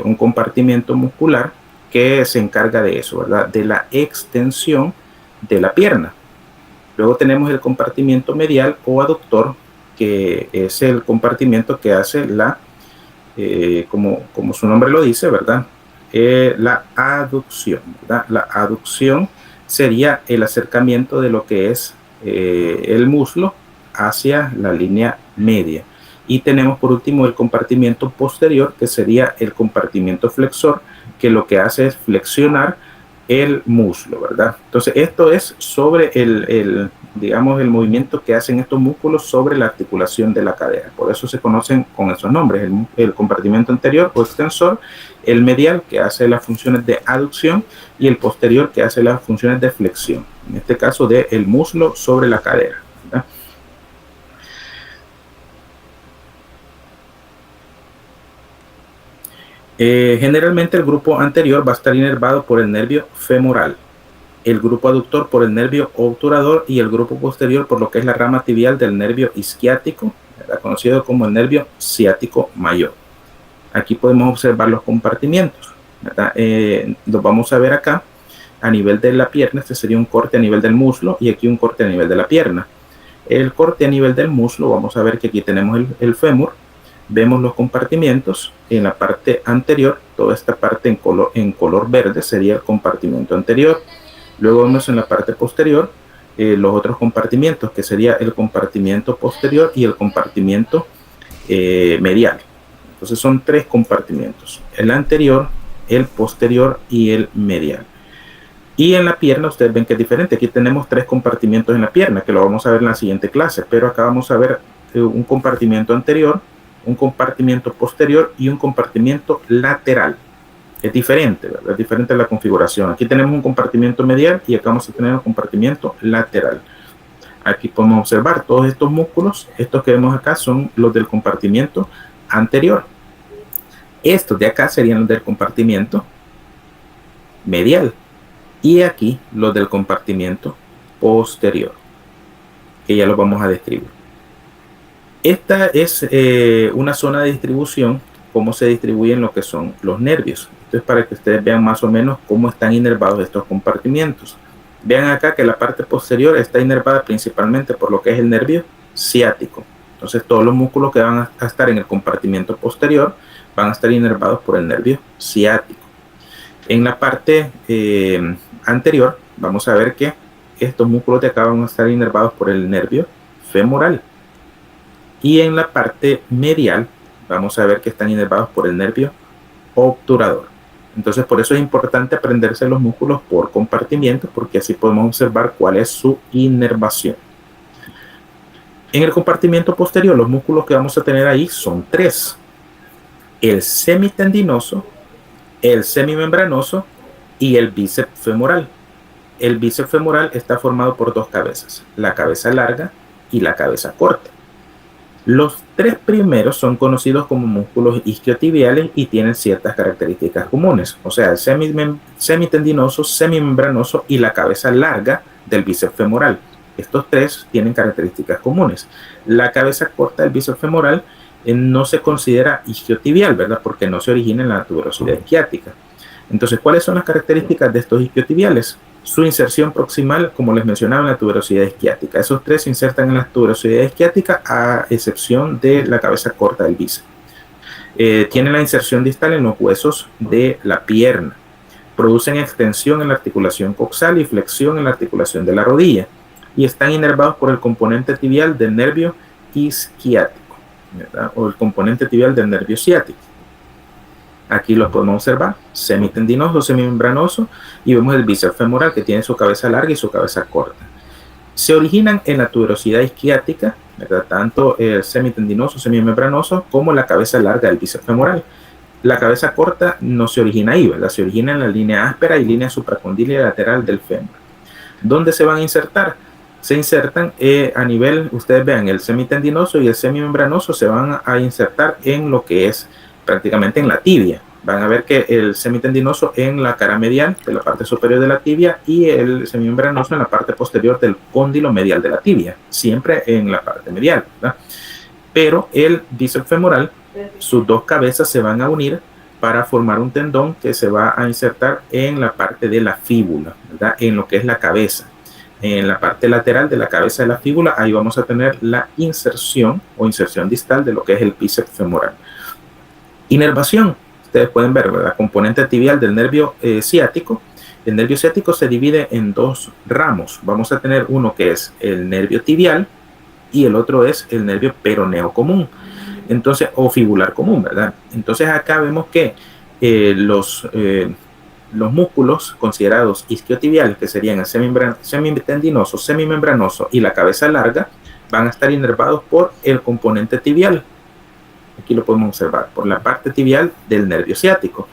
un compartimiento muscular que se encarga de eso, ¿verdad?, de la extensión de la pierna. Luego tenemos el compartimiento medial o aductor, que es el compartimiento que hace como su nombre lo dice, ¿verdad?, la aducción, ¿verdad? La aducción sería el acercamiento de lo que es el muslo hacia la línea media. Y tenemos por último el compartimiento posterior, que sería el compartimiento flexor, que lo que hace es flexionar el muslo, ¿verdad? Entonces esto es sobre digamos, el movimiento que hacen estos músculos sobre la articulación de la cadera. Por eso se conocen con esos nombres: el compartimiento anterior o extensor, el medial, que hace las funciones de aducción, y el posterior, que hace las funciones de flexión, en este caso del muslo sobre la cadera, ¿verdad? Generalmente el grupo anterior va a estar inervado por el nervio femoral, el grupo aductor por el nervio obturador, y el grupo posterior por lo que es la rama tibial del nervio isquiático, ¿verdad?, conocido como el nervio ciático mayor. Aquí podemos observar los compartimientos, ¿verdad? Los vamos a ver acá a nivel de la pierna. Este sería un corte a nivel del muslo, y aquí un corte a nivel de la pierna. El corte a nivel del muslo, vamos a ver que aquí tenemos el fémur. Vemos los compartimientos en la parte anterior. Toda esta parte en color verde sería el compartimento anterior. Luego vemos en la parte posterior los otros compartimientos, que sería el compartimiento posterior y el compartimiento medial. Entonces son 3 compartimientos: el anterior, el posterior y el medial. Y en la pierna ustedes ven que es diferente. Aquí tenemos 3 compartimientos en la pierna, que lo vamos a ver en la siguiente clase, pero acá vamos a ver un compartimiento anterior, un compartimiento posterior y un compartimiento lateral. Es diferente, ¿verdad? Es diferente la configuración. Aquí tenemos un compartimiento medial y acá vamos a tener un compartimiento lateral. Aquí podemos observar todos estos músculos. Estos que vemos acá son los del compartimiento anterior. Estos de acá serían los del compartimiento medial. Y aquí los del compartimiento posterior, que ya los vamos a describir. Esta es una zona de distribución, cómo se distribuyen lo que son los nervios. Esto es para que ustedes vean más o menos cómo están inervados estos compartimientos. Vean acá que la parte posterior está inervada principalmente por lo que es el nervio ciático. Entonces todos los músculos que van a estar en el compartimiento posterior van a estar inervados por el nervio ciático. En la parte anterior vamos a ver que estos músculos de acá van a estar inervados por el nervio femoral. Y en la parte medial vamos a ver que están inervados por el nervio obturador. Entonces por eso es importante aprenderse los músculos por compartimientos, porque así podemos observar cuál es su inervación. En el compartimiento posterior los músculos que vamos a tener ahí son tres: el semitendinoso, el semimembranoso y el bíceps femoral. El bíceps femoral está formado por dos cabezas, la cabeza larga y la cabeza corta. Los tres primeros son conocidos como músculos isquiotibiales y tienen ciertas características comunes, o sea, el semitendinoso, semimembranoso y la cabeza larga del bíceps femoral. Estos tres tienen características comunes. La cabeza corta del bíceps femoral no se considera isquiotibial, ¿verdad? Porque no se origina en la tuberosidad isquiática. Entonces, ¿cuáles son las características de estos isquiotibiales? Su inserción proximal, como les mencionaba, en la tuberosidad isquiática. Esos tres se insertan en la tuberosidad isquiática, a excepción de la cabeza corta del bíceps. Tienen la inserción distal en los huesos de la pierna. Producen extensión en la articulación coxal y flexión en la articulación de la rodilla. Y están inervados por el componente tibial del nervio isquiático, ¿verdad? O el componente tibial del nervio ciático. Aquí lo podemos observar, semitendinoso, semimembranoso, y vemos el bíceps femoral que tiene su cabeza larga y su cabeza corta. Se originan en la tuberosidad isquiática, ¿verdad? Tanto el semitendinoso, semimembranoso, como la cabeza larga del bíceps femoral. La cabeza corta no se origina ahí, ¿verdad? Se origina en la línea áspera y línea supracondílea lateral del fémur. ¿Dónde se van a insertar? Se insertan a nivel, ustedes vean, el semitendinoso y el semimembranoso se van a insertar en lo que es prácticamente en la tibia. Van a ver que el semitendinoso en la cara medial de la parte superior de la tibia y el semimembranoso en la parte posterior del cóndilo medial de la tibia, siempre en la parte medial, ¿verdad? Pero el bíceps femoral, sus dos cabezas se van a unir para formar un tendón que se va a insertar en la parte de la fíbula, ¿verdad? En lo que es la cabeza. En la parte lateral de la cabeza de la fíbula, ahí vamos a tener la inserción o inserción distal de lo que es el bíceps femoral. Inervación, ustedes pueden ver, ¿verdad? Componente tibial del nervio ciático. El nervio ciático se divide en dos ramos. Vamos a tener uno que es el nervio tibial y el otro es el nervio peroneo común, entonces, o fibular común, ¿verdad? Entonces acá vemos que los músculos considerados isquiotibiales, que serían el semitendinoso, semimembranoso y la cabeza larga, van a estar inervados por el componente tibial. Aquí lo podemos observar, por la parte tibial del nervio ciático.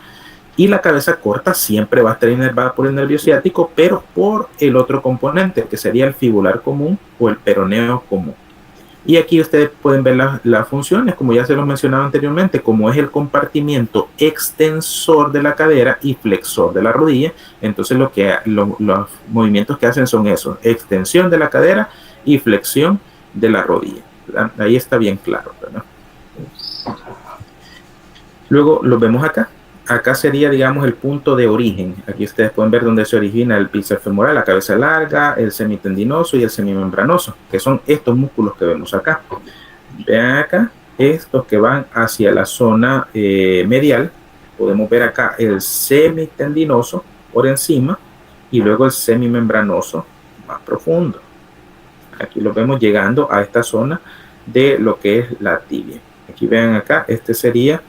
Y la cabeza corta siempre va a estar inervada por el nervio ciático, pero por el otro componente, que sería el fibular común o el peroneo común. Y aquí ustedes pueden ver las funciones, como ya se los mencionaba anteriormente, como es el compartimiento extensor de la cadera y flexor de la rodilla. Entonces los movimientos que hacen son esos: extensión de la cadera y flexión de la rodilla, ¿verdad? Ahí está bien claro, ¿verdad? Luego lo vemos acá. Acá sería, digamos, el punto de origen. Aquí ustedes pueden ver dónde se origina el bíceps femoral, la cabeza larga, el semitendinoso y el semimembranoso, que son estos músculos que vemos acá. Vean acá, estos que van hacia la zona medial. Podemos ver acá el semitendinoso por encima y luego el semimembranoso más profundo. Aquí lo vemos llegando a esta zona de lo que es la tibia. Aquí vean acá, este sería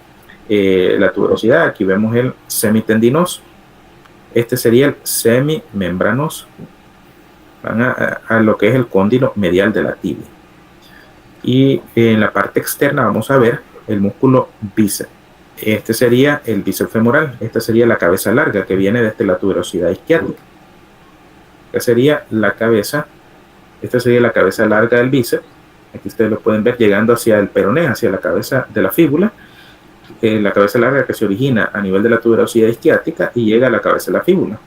la tuberosidad. Aquí vemos el semitendinoso, este sería el semimembranoso. Van a lo que es el cóndilo medial de la tibia. Y en la parte externa vamos a ver el músculo bíceps. Este sería el bíceps femoral. Esta sería la cabeza larga que viene desde la tuberosidad isquiática. Esta sería la cabeza Esta sería la cabeza larga del bíceps. Aquí ustedes lo pueden ver llegando hacia el peroné, hacia la cabeza de la fíbula. La cabeza larga que se origina a nivel de la tuberosidad isquiática y llega a la cabeza de la fíbula.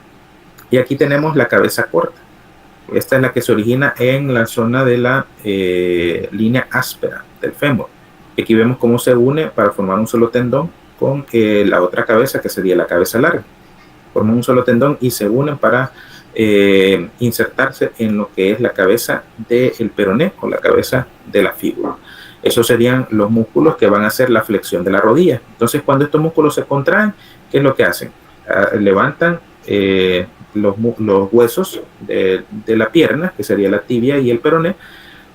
Y aquí tenemos la cabeza corta. Esta es la que se origina en la zona de la línea áspera del fémur. Aquí vemos cómo se une para formar un solo tendón con la otra cabeza, que sería la cabeza larga. Forman un solo tendón y se unen para insertarse en lo que es la cabeza del peroné o la cabeza de la fíbula. Esos serían los músculos que van a hacer la flexión de la rodilla. Entonces, cuando estos músculos se contraen, ¿qué es lo que hacen? Levantan los huesos de la pierna, que sería la tibia y el peroné,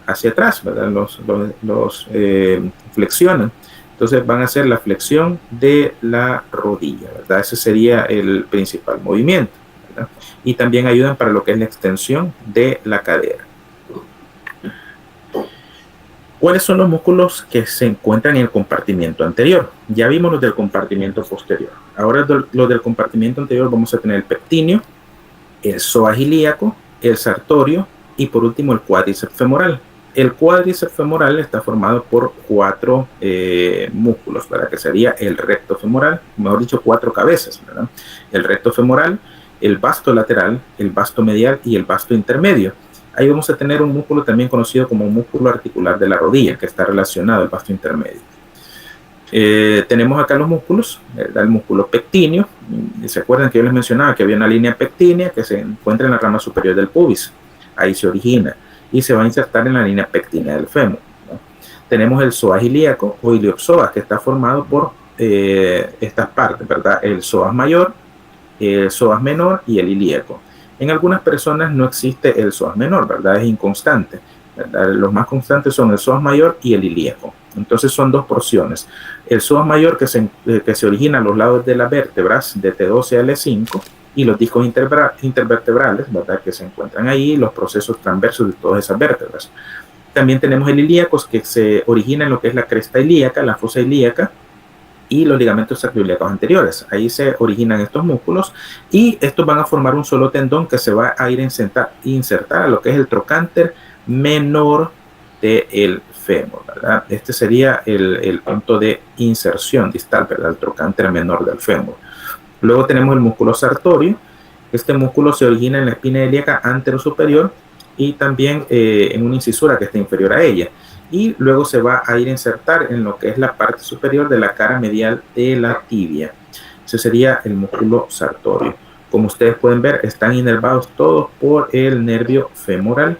hacia atrás, ¿verdad? Los flexionan. Entonces van a hacer la flexión de la rodilla, ¿verdad? Ese sería el principal movimiento, ¿verdad? Y también ayudan para lo que es la extensión de la cadera. ¿Cuáles son los músculos que se encuentran en el compartimiento anterior? Ya vimos los del compartimiento posterior. Ahora los del compartimiento anterior vamos a tener el pectíneo, el psoas ilíaco, el sartorio y por último el cuádriceps femoral. El cuádriceps femoral está formado por 4 músculos, ¿verdad? Que sería el recto femoral, mejor dicho, 4 cabezas, ¿verdad? El recto femoral, el vasto lateral, el vasto medial y el vasto intermedio. Ahí vamos a tener un músculo también conocido como músculo articular de la rodilla, que está relacionado al vasto intermedio. Tenemos acá los músculos, el músculo pectíneo. ¿Se acuerdan que yo les mencionaba que había una línea pectínea que se encuentra en la rama superior del pubis? Ahí se origina y se va a insertar en la línea pectínea del fémur, ¿no? Tenemos el psoas ilíaco o iliopsoas, que está formado por estas partes, ¿verdad? El psoas mayor, el psoas menor y el ilíaco. En algunas personas no existe el psoas menor, ¿verdad? Es inconstante, ¿verdad? Los más constantes son el psoas mayor y el ilíaco. Entonces son 2 porciones. El psoas mayor que se origina a los lados de las vértebras de T12 a L5 y los discos intervertebrales, ¿verdad? Que se encuentran ahí, los procesos transversos de todas esas vértebras. También tenemos el ilíaco que se origina en lo que es la cresta ilíaca, la fosa ilíaca y los ligamentos sacroiliacos anteriores. Ahí se originan estos músculos y estos van a formar un solo tendón que se va a ir a insertar a lo que es el trocánter menor del fémur, ¿verdad? Este sería el punto de inserción distal, ¿verdad? El trocánter menor del fémur. Luego tenemos el músculo sartorio. Este músculo se origina en la espina ilíaca anterosuperior y también en una incisura que está inferior a ella. Y luego se va a ir a insertar en lo que es la parte superior de la cara medial de la tibia. Ese sería el músculo sartorio. Como ustedes pueden ver, están inervados todos por el nervio femoral.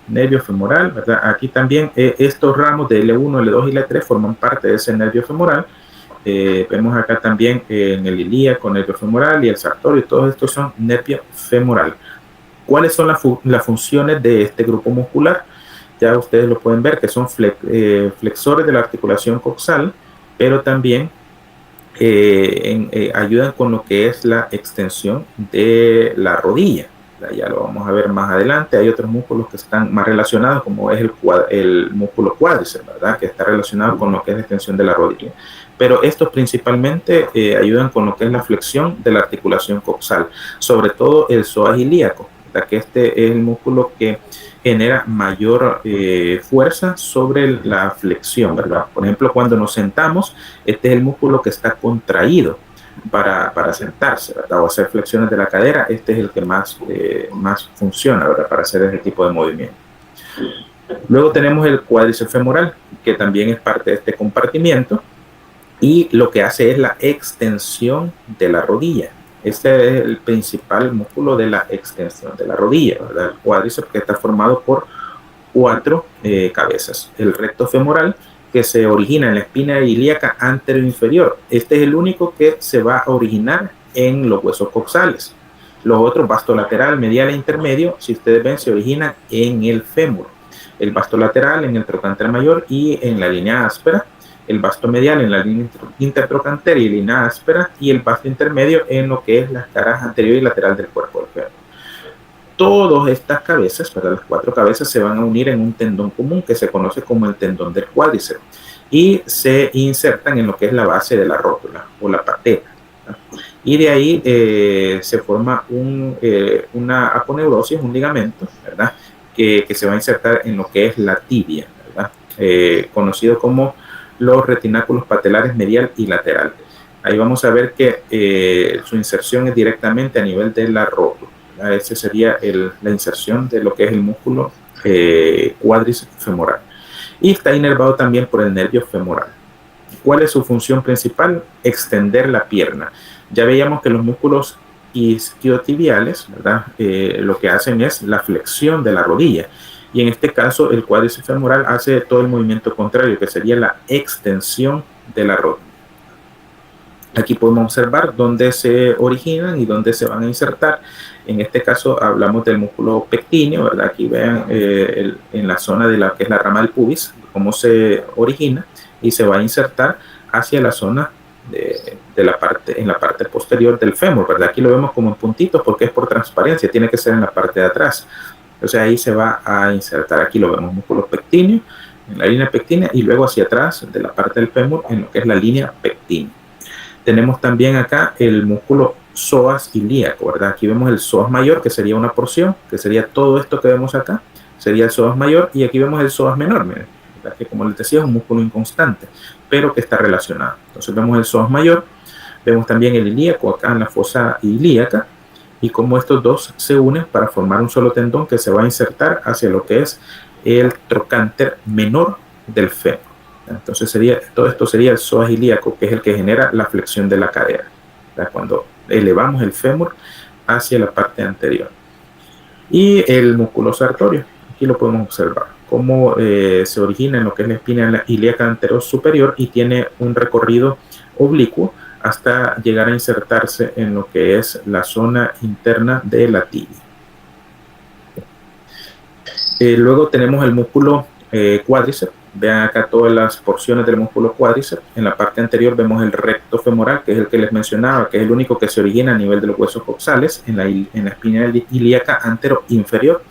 Nervio femoral, ¿verdad? Aquí también estos ramos de L1, L2 y L3 forman parte de ese nervio femoral. Vemos acá también en el ilíaco, nervio femoral y el sartorio, todos estos son nervio femoral. ¿Cuáles son las funciones de este grupo muscular? Ya ustedes lo pueden ver que son flexores de la articulación coxal, pero también ayudan con lo que es la extensión de la rodilla. Ya lo vamos a ver más adelante. Hay otros músculos que están más relacionados, como es el músculo cuádriceps, ¿verdad? Que está relacionado con lo que es la extensión de la rodilla. Pero estos principalmente ayudan con lo que es la flexión de la articulación coxal, sobre todo el psoas ilíaco, ¿verdad? Que este es el músculo que genera mayor fuerza sobre la flexión, ¿verdad? Por ejemplo, cuando nos sentamos, este es el músculo que está contraído para sentarse, ¿verdad? O hacer flexiones de la cadera. Este es el que más funciona, ¿verdad? Para hacer ese tipo de movimiento. Luego tenemos el cuádriceps femoral, que también es parte de este compartimiento y lo que hace es la extensión de la rodilla. Este es el principal músculo de la extensión de la rodilla, ¿verdad? El cuádriceps, que está formado por 4 cabezas. El recto femoral, que se origina en la espina ilíaca anteroinferior. Este es el único que se va a originar en los huesos coxales. Los otros, vasto lateral, medial e intermedio, si ustedes ven, se originan en el fémur. El vasto lateral en el trocánter mayor y en la línea áspera. El vasto medial en la línea intertrocánter y línea áspera, y el vasto intermedio en lo que es las caras anterior y lateral del cuerpo del fémur. Todas estas cabezas, ¿verdad? Las 4 cabezas se van a unir en un tendón común que se conoce como el tendón del cuádriceps y se insertan en lo que es la base de la rótula o la patela, ¿verdad? Y de ahí se forma una aponeurosis, un ligamento, ¿verdad? que se va a insertar en lo que es la tibia, ¿verdad? Conocido como los retináculos patelares medial y lateral. Ahí vamos a ver que su inserción es directamente a nivel de la rótula. Esa sería la inserción de lo que es el músculo cuádriceps femoral. Y está inervado también por el nervio femoral. ¿Cuál es su función principal? Extender la pierna. Ya veíamos que los músculos isquiotibiales, ¿verdad? Lo que hacen es la flexión de la rodilla. Y en este caso, el cuádriceps femoral hace todo el movimiento contrario, que sería la extensión de la rodilla. Aquí podemos observar dónde se originan y dónde se van a insertar. En este caso hablamos del músculo pectíneo, ¿verdad? Aquí vean en la zona de la que es la rama del pubis, cómo se origina y se va a insertar hacia la zona en la parte posterior del fémur, ¿verdad? Aquí lo vemos como en puntitos porque es por transparencia, tiene que ser en la parte de atrás. Entonces ahí se va a insertar. Aquí lo vemos, músculo pectíneo, en la línea pectínea y luego hacia atrás de la parte del fémur en lo que es la línea pectínea. Tenemos también acá el músculo psoas ilíaco, ¿verdad? Aquí vemos el psoas mayor, que sería una porción, que sería todo esto que vemos acá, sería el psoas mayor, y aquí vemos el psoas menor, miren, que como les decía es un músculo inconstante, pero que está relacionado. Entonces vemos el psoas mayor, vemos también el ilíaco acá en la fosa ilíaca, y cómo estos dos se unen para formar un solo tendón que se va a insertar hacia lo que es el trocánter menor del fémur. Entonces todo esto sería el psoas ilíaco, que es el que genera la flexión de la cadera, ¿verdad? Cuando elevamos el fémur hacia la parte anterior. Y el músculo sartorio, aquí lo podemos observar, cómo se origina en lo que es la espina ilíaca anterior superior y tiene un recorrido oblicuo hasta llegar a insertarse en lo que es la zona interna de la tibia. Luego tenemos el músculo cuádriceps. Vean acá todas las porciones del músculo cuádriceps. En la parte anterior vemos el recto femoral, que es el que les mencionaba, que es el único que se origina a nivel de los huesos coxales, en la espina ilíaca antero-inferior.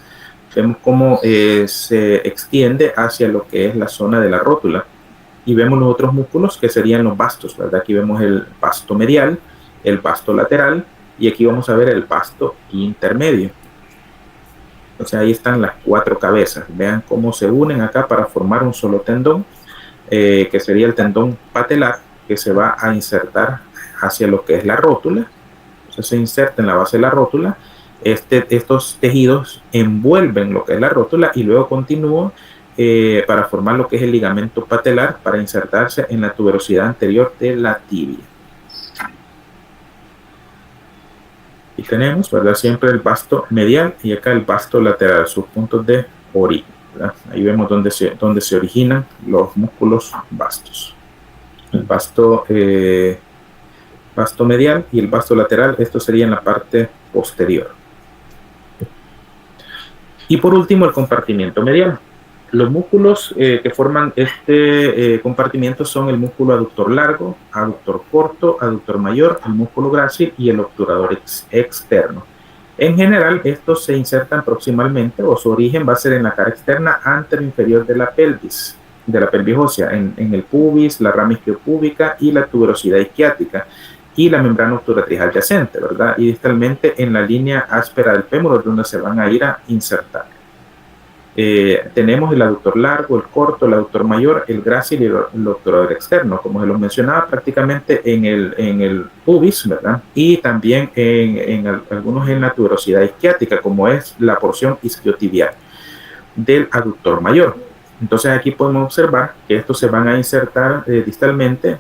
Vemos cómo se extiende hacia lo que es la zona de la rótula. Y vemos los otros músculos que serían los vastos, ¿verdad? Aquí vemos el vasto medial, el vasto lateral, y aquí vamos a ver el vasto intermedio. Entonces ahí están las cuatro cabezas. Vean cómo se unen acá para formar un solo tendón, que sería el tendón patelar, que se va a insertar hacia lo que es la rótula. Entonces se inserta en la base de la rótula. Estos tejidos envuelven lo que es la rótula y luego continúan para formar lo que es el ligamento patelar para insertarse en la tuberosidad anterior de la tibia. Y tenemos, ¿verdad? Siempre el vasto medial y acá el vasto lateral, sus puntos de origen, ¿verdad? Ahí vemos dónde se originan los músculos vastos. El vasto medial y el vasto lateral, esto sería en la parte posterior. Y por último, el compartimiento medial. Los músculos que forman este compartimiento son el músculo aductor largo, aductor corto, aductor mayor, el músculo grácil y el obturador externo. En general, estos se insertan proximalmente o su origen va a ser en la cara externa antero-inferior de la pelvis ósea, en el pubis, la rama isquiopúbica y la tuberosidad isquiática y la membrana obturatriz adyacente, ¿verdad? Y distalmente en la línea áspera del fémur, donde se van a ir a insertar. Tenemos el aductor largo, el corto, el aductor mayor, el grácil y el obturador externo, como se los mencionaba, prácticamente en el pubis, ¿verdad? Y también algunos en la tuberosidad isquiática, como es la porción isquiotibial del aductor mayor. Entonces aquí podemos observar que estos se van a insertar distalmente.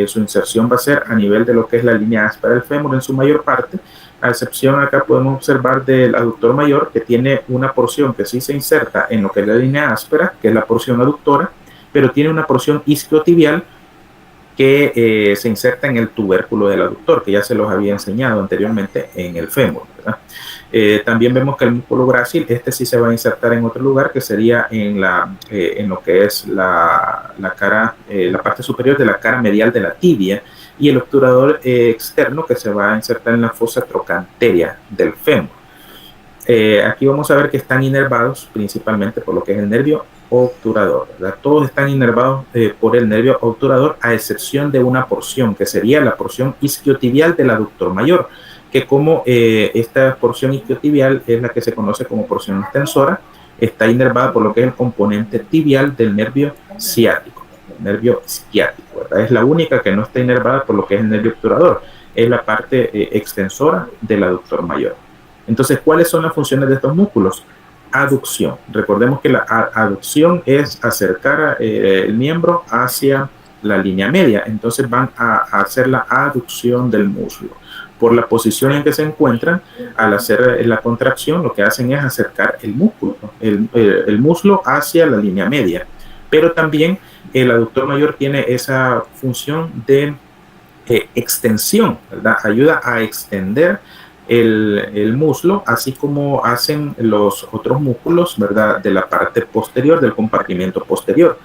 Su inserción va a ser a nivel de lo que es la línea áspera del fémur en su mayor parte, a excepción acá podemos observar del aductor mayor, que tiene una porción que sí se inserta en lo que es la línea áspera, que es la porción aductora, pero tiene una porción isquiotibial que se inserta en el tubérculo del aductor, que ya se los había enseñado anteriormente en el fémur, ¿verdad? También vemos que el músculo grácil, este sí se va a insertar en otro lugar, que sería en lo que es la parte superior de la cara medial de la tibia, y el obturador externo, que se va a insertar en la fosa trochanteria del fémur. Aquí vamos a ver que están inervados principalmente por lo que es el nervio obturador, ¿verdad? Todos están inervados por el nervio obturador, a excepción de una porción, que sería la porción isquiotibial del aductor mayor, que como esta porción isquiotibial es la que se conoce como porción extensora, está inervada por lo que es el componente tibial del nervio ciático, el nervio ciático, ¿verdad? Es la única que no está inervada por lo que es el nervio obturador, es la parte extensora del aductor mayor. Entonces, ¿cuáles son las funciones de estos músculos? Aducción. Recordemos que la aducción es acercar el miembro hacia la línea media, entonces van a hacer la aducción del músculo. Por la posición en que se encuentran, al hacer la contracción, lo que hacen es acercar el músculo, el muslo hacia la línea media. Pero también el aductor mayor tiene esa función de extensión, ¿verdad? Ayuda a extender el muslo, así como hacen los otros músculos, ¿verdad? De la parte posterior, del compartimiento posterior,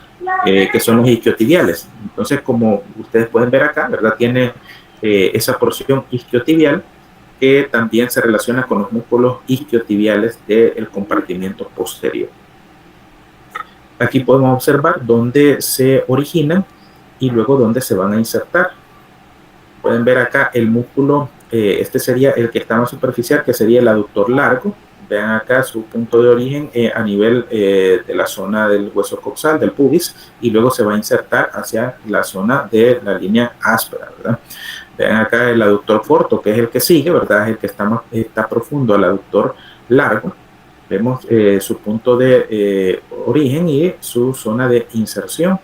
que son los isquiotibiales. Entonces, como ustedes pueden ver acá, ¿verdad? Tiene esa porción isquiotibial que también se relaciona con los músculos isquiotibiales del compartimiento posterior. Aquí podemos observar dónde se originan y luego dónde se van a insertar. Pueden ver acá el músculo, este sería el que está más superficial, que sería el aductor largo. Vean acá su punto de origen a nivel de la zona del hueso coxal, del pubis, y luego se va a insertar hacia la zona de la línea áspera, ¿verdad? Vean acá el aductor corto, que es el que sigue, ¿verdad? Es el que está profundo al aductor largo. Vemos su punto de origen y su zona de inserción.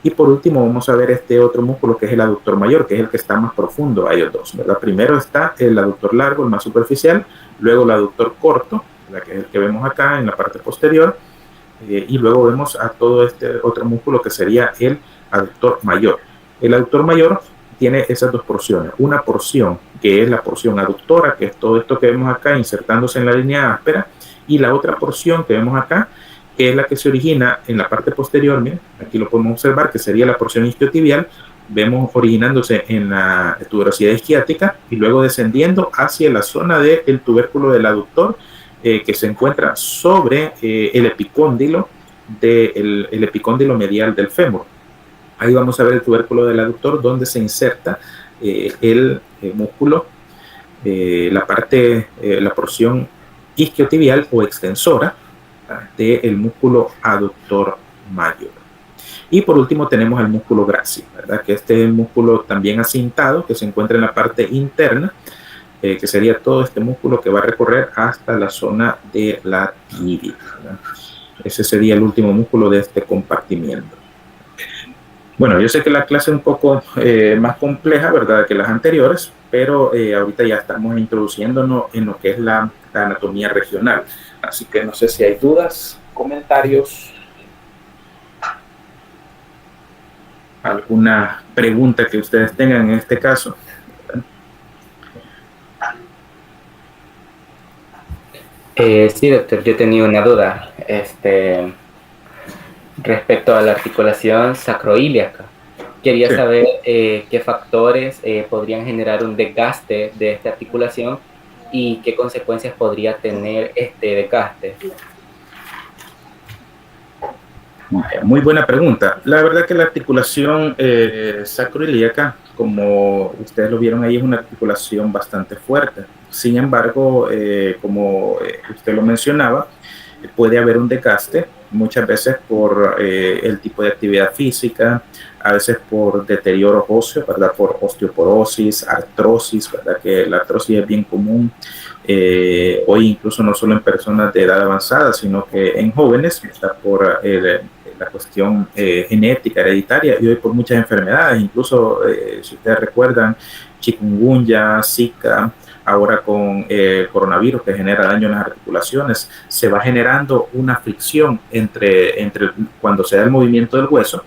Y por último vamos a ver este otro músculo que es el aductor mayor, que es el que está más profundo a ellos dos, ¿verdad? Primero está el aductor largo, el más superficial, luego el aductor corto, ¿verdad? Que es el que vemos acá en la parte posterior, y luego vemos a todo este otro músculo que sería el aductor mayor. El aductor mayor tiene esas dos porciones, una porción que es la porción aductora, que es todo esto que vemos acá insertándose en la línea áspera, y la otra porción que vemos acá, que es la que se origina en la parte posterior. Miren, aquí lo podemos observar, que sería la porción isquiotibial. Vemos originándose en la tuberosidad isquiática y luego descendiendo hacia la zona del tubérculo del aductor, que se encuentra sobre el epicóndilo el epicóndilo medial del fémur. Ahí vamos a ver el tubérculo del aductor donde se inserta el músculo, la porción isquiotibial o extensora del músculo aductor mayor. Y por último tenemos el músculo grácil, ¿verdad? Que este es el músculo también acintado que se encuentra en la parte interna, que sería todo este músculo que va a recorrer hasta la zona de la tibia, ¿verdad? Ese sería el último músculo de este compartimiento. Bueno, yo sé que la clase es un poco más compleja, ¿verdad?, que las anteriores, pero ahorita ya estamos introduciéndonos en lo que es la anatomía regional. Así que no sé si hay dudas, comentarios, alguna pregunta que ustedes tengan en este caso. Sí, doctor, yo tenía una duda respecto a la articulación sacroiliaca. Quería saber qué factores podrían generar un desgaste de esta articulación y qué consecuencias podría tener este desgaste. Muy buena pregunta. La verdad que la articulación sacroiliaca, como ustedes lo vieron ahí, es una articulación bastante fuerte. Sin embargo, como usted lo mencionaba, puede haber un desgaste, muchas veces por el tipo de actividad física, a veces por deterioro óseo, ¿verdad? Por osteoporosis, artrosis, ¿verdad? Que la artrosis es bien común hoy, incluso no solo en personas de edad avanzada, sino que en jóvenes, ¿verdad? Por la cuestión genética, hereditaria, y hoy por muchas enfermedades, incluso si ustedes recuerdan, chikungunya, Zika, ahora con el coronavirus que genera daño en las articulaciones, se va generando una fricción entre cuando se da el movimiento del hueso,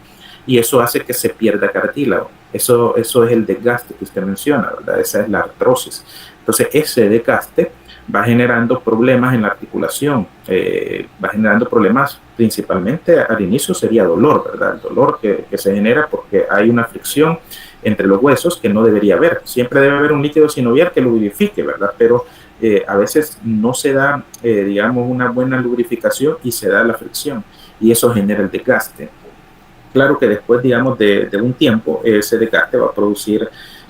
y eso hace que se pierda cartílago. Eso es el desgaste que usted menciona, ¿verdad? Esa es la artrosis. Entonces, ese desgaste va generando problemas en la articulación, va generando problemas principalmente al inicio sería dolor, ¿verdad? El dolor que se genera porque hay una fricción entre los huesos que no debería haber. Siempre debe haber un líquido sinovial que lubrifique, ¿verdad? Pero a veces no se da, digamos, una buena lubrificación y se da la fricción y eso genera el desgaste. Claro que después, digamos, de un tiempo, ese desgaste va a producir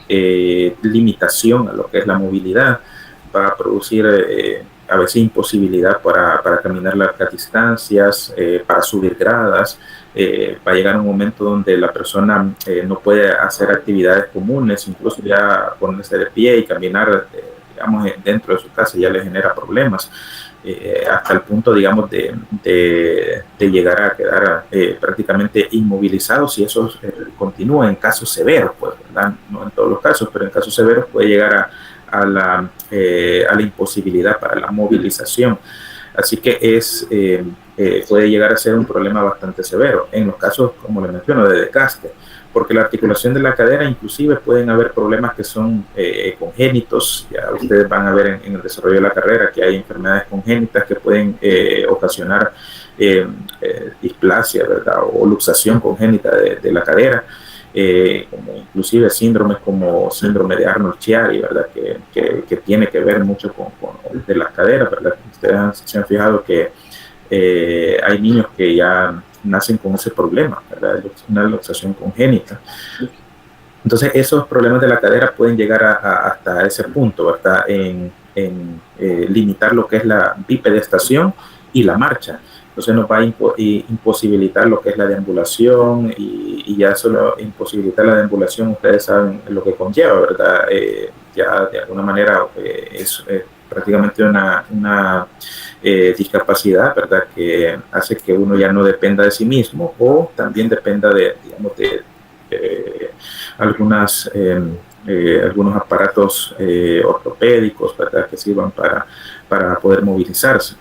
limitación a lo que es la movilidad, va a producir a veces imposibilidad para caminar largas distancias, para subir gradas. Va a llegar un momento donde la persona no puede hacer actividades comunes, incluso ya ponerse de pie y caminar, digamos, dentro de su casa ya le genera problemas. Hasta el punto, digamos, de llegar a quedar prácticamente inmovilizado si eso continúa en casos severos, pues, ¿verdad? No en todos los casos, pero en casos severos puede llegar a la imposibilidad para la movilización. Así que puede llegar a ser un problema bastante severo en los casos, como le menciono, de desgaste, porque la articulación de la cadera, inclusive pueden haber problemas que son congénitos. Ya ustedes van a ver en el desarrollo de la carrera que hay enfermedades congénitas que pueden ocasionar displasia, ¿verdad? O luxación congénita de la cadera. Como inclusive síndromes como síndrome de Arnold-Chiari, ¿verdad? Que tiene que ver mucho con de las caderas, ¿verdad? Ustedes se han fijado que hay niños que ya nacen con ese problema, ¿verdad? Una luxación congénita. Entonces esos problemas de la cadera pueden llegar hasta ese punto, ¿verdad? En limitar lo que es la bipedestación y la marcha. Entonces nos va a imposibilitar lo que es la deambulación y ya solo imposibilitar la deambulación, ustedes saben lo que conlleva, ¿verdad? Ya de alguna manera es prácticamente una discapacidad, alguna que hace que uno ya no dependa de sí mismo o también dependa digamos, de algunos aparatos ortopédicos, ¿verdad? Que sirvan para poder movilizarse.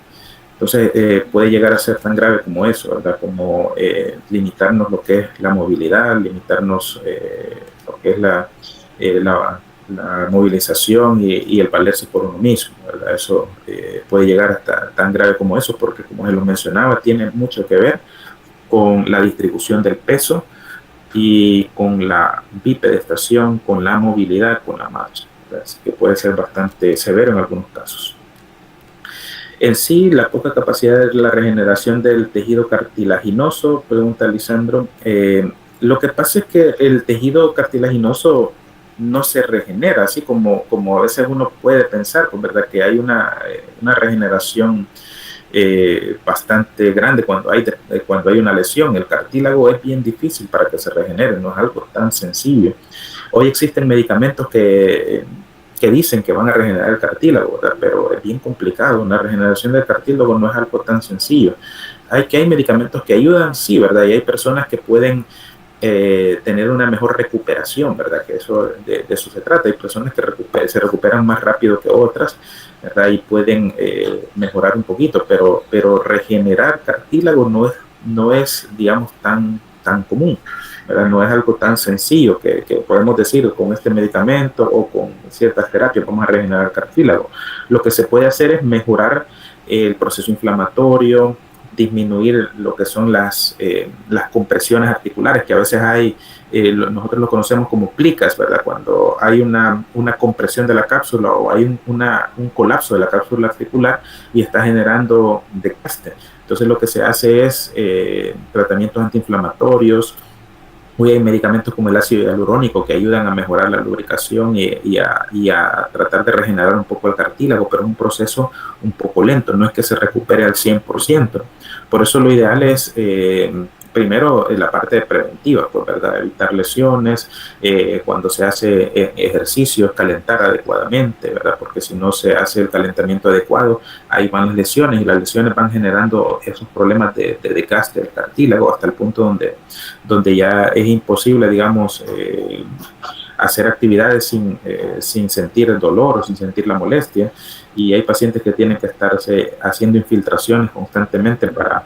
Entonces puede llegar a ser tan grave como eso, ¿verdad? Como limitarnos lo que es la movilidad, limitarnos lo que es la movilización y el valerse por uno mismo, ¿verdad? Eso puede llegar hasta tan grave como eso, porque como se lo mencionaba, tiene mucho que ver con la distribución del peso y con la bipedestación, con la movilidad, con la marcha, ¿verdad? Así que puede ser bastante severo en algunos casos. En sí, la poca capacidad de la regeneración del tejido cartilaginoso, pregunta Lisandro. Lo que pasa es que el tejido cartilaginoso no se regenera, así como a veces uno puede pensar, pues, ¿verdad? Que hay una regeneración bastante grande cuando hay una lesión. El cartílago es bien difícil para que se regenere, no es algo tan sencillo. Hoy existen medicamentos que dicen que van a regenerar el cartílago, ¿verdad? Pero es bien complicado. Una regeneración del cartílago no es algo tan sencillo. Hay medicamentos que ayudan, sí, ¿verdad? Y hay personas que pueden tener una mejor recuperación, ¿verdad? Que de eso se trata. Hay personas que se recuperan más rápido que otras, ¿verdad? Y pueden mejorar un poquito, pero regenerar cartílago no es digamos, tan común, ¿verdad? No es algo tan sencillo que podemos decir con este medicamento o con ciertas terapias vamos a regenerar cartílago. Lo que se puede hacer es mejorar el proceso inflamatorio, disminuir lo que son las compresiones articulares, que a veces hay, nosotros lo conocemos como plicas, ¿verdad? Cuando hay una compresión de la cápsula o hay un colapso de la cápsula articular y está generando desgaste. Entonces lo que se hace es tratamientos antiinflamatorios. Hoy hay medicamentos como el ácido hialurónico que ayudan a mejorar la lubricación y a tratar de regenerar un poco el cartílago, pero es un proceso un poco lento, no es que se recupere al 100%. Por eso lo ideal es primero la parte preventiva, pues, ¿verdad? Evitar lesiones, cuando se hace ejercicios, calentar adecuadamente, ¿verdad? Porque si no se hace el calentamiento adecuado, ahí van las lesiones y las lesiones van generando esos problemas de desgaste del cartílago hasta el punto donde ya es imposible, digamos, hacer actividades sin sentir el dolor o sin sentir la molestia. Y hay pacientes que tienen que estarse haciendo infiltraciones constantemente para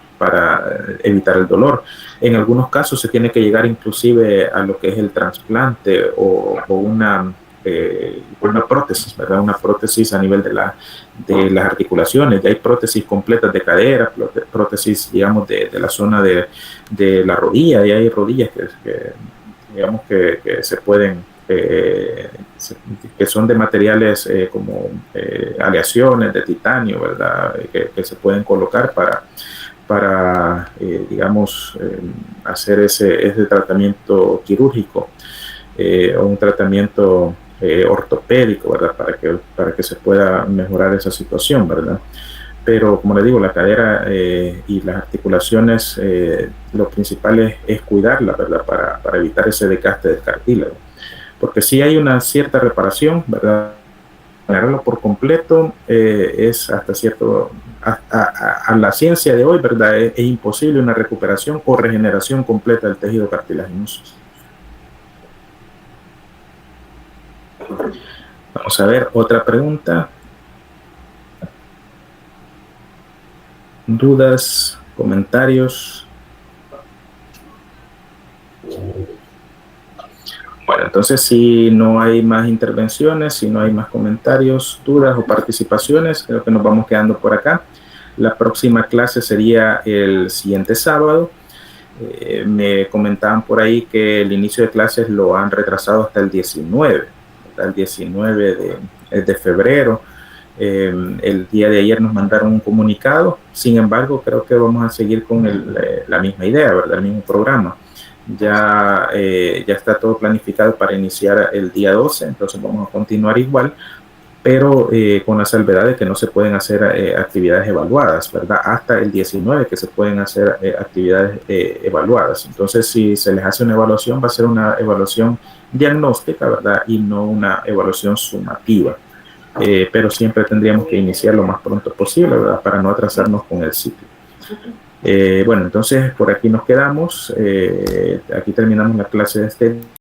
evitar el dolor. En algunos casos se tiene que llegar inclusive a lo que es el trasplante o una prótesis, ¿verdad? Una prótesis a nivel de las articulaciones. Ya hay prótesis completas de cadera, prótesis, digamos, de la zona de la rodilla, y hay rodillas digamos que se pueden que son de materiales como aleaciones de titanio, ¿verdad? Que se pueden colocar para digamos, hacer ese tratamiento quirúrgico o un tratamiento ortopédico, ¿verdad? Para que se pueda mejorar esa situación, ¿verdad? Pero como le digo, la cadera y las articulaciones, lo principal es cuidarla, ¿verdad? Para evitar ese desgaste del cartílago. Porque si hay una cierta reparación, ¿verdad? Ganarlo por completo es hasta cierto, a la ciencia de hoy, ¿verdad? Es imposible una recuperación o regeneración completa del tejido cartilaginoso. Vamos a ver otra pregunta. ¿Dudas? ¿Comentarios? Bueno, entonces si no hay más intervenciones, si no hay más comentarios, dudas o participaciones, creo que nos vamos quedando por acá. La próxima clase sería el siguiente sábado. Me comentaban por ahí que el inicio de clases lo han retrasado hasta el 19, hasta el 19 de febrero. El día de ayer nos mandaron un comunicado, sin embargo creo que vamos a seguir con la misma idea, ¿verdad? El mismo programa. Ya está todo planificado para iniciar el día 12, entonces vamos a continuar igual, pero con la salvedad de que no se pueden hacer actividades evaluadas, ¿verdad? Hasta el 19 que se pueden hacer actividades evaluadas. Entonces, si se les hace una evaluación, va a ser una evaluación diagnóstica, ¿verdad? Y no una evaluación sumativa. Pero siempre tendríamos que iniciar lo más pronto posible, ¿verdad? Para no atrasarnos con el ciclo. Bueno, entonces por aquí nos quedamos. Aquí terminamos la clase de este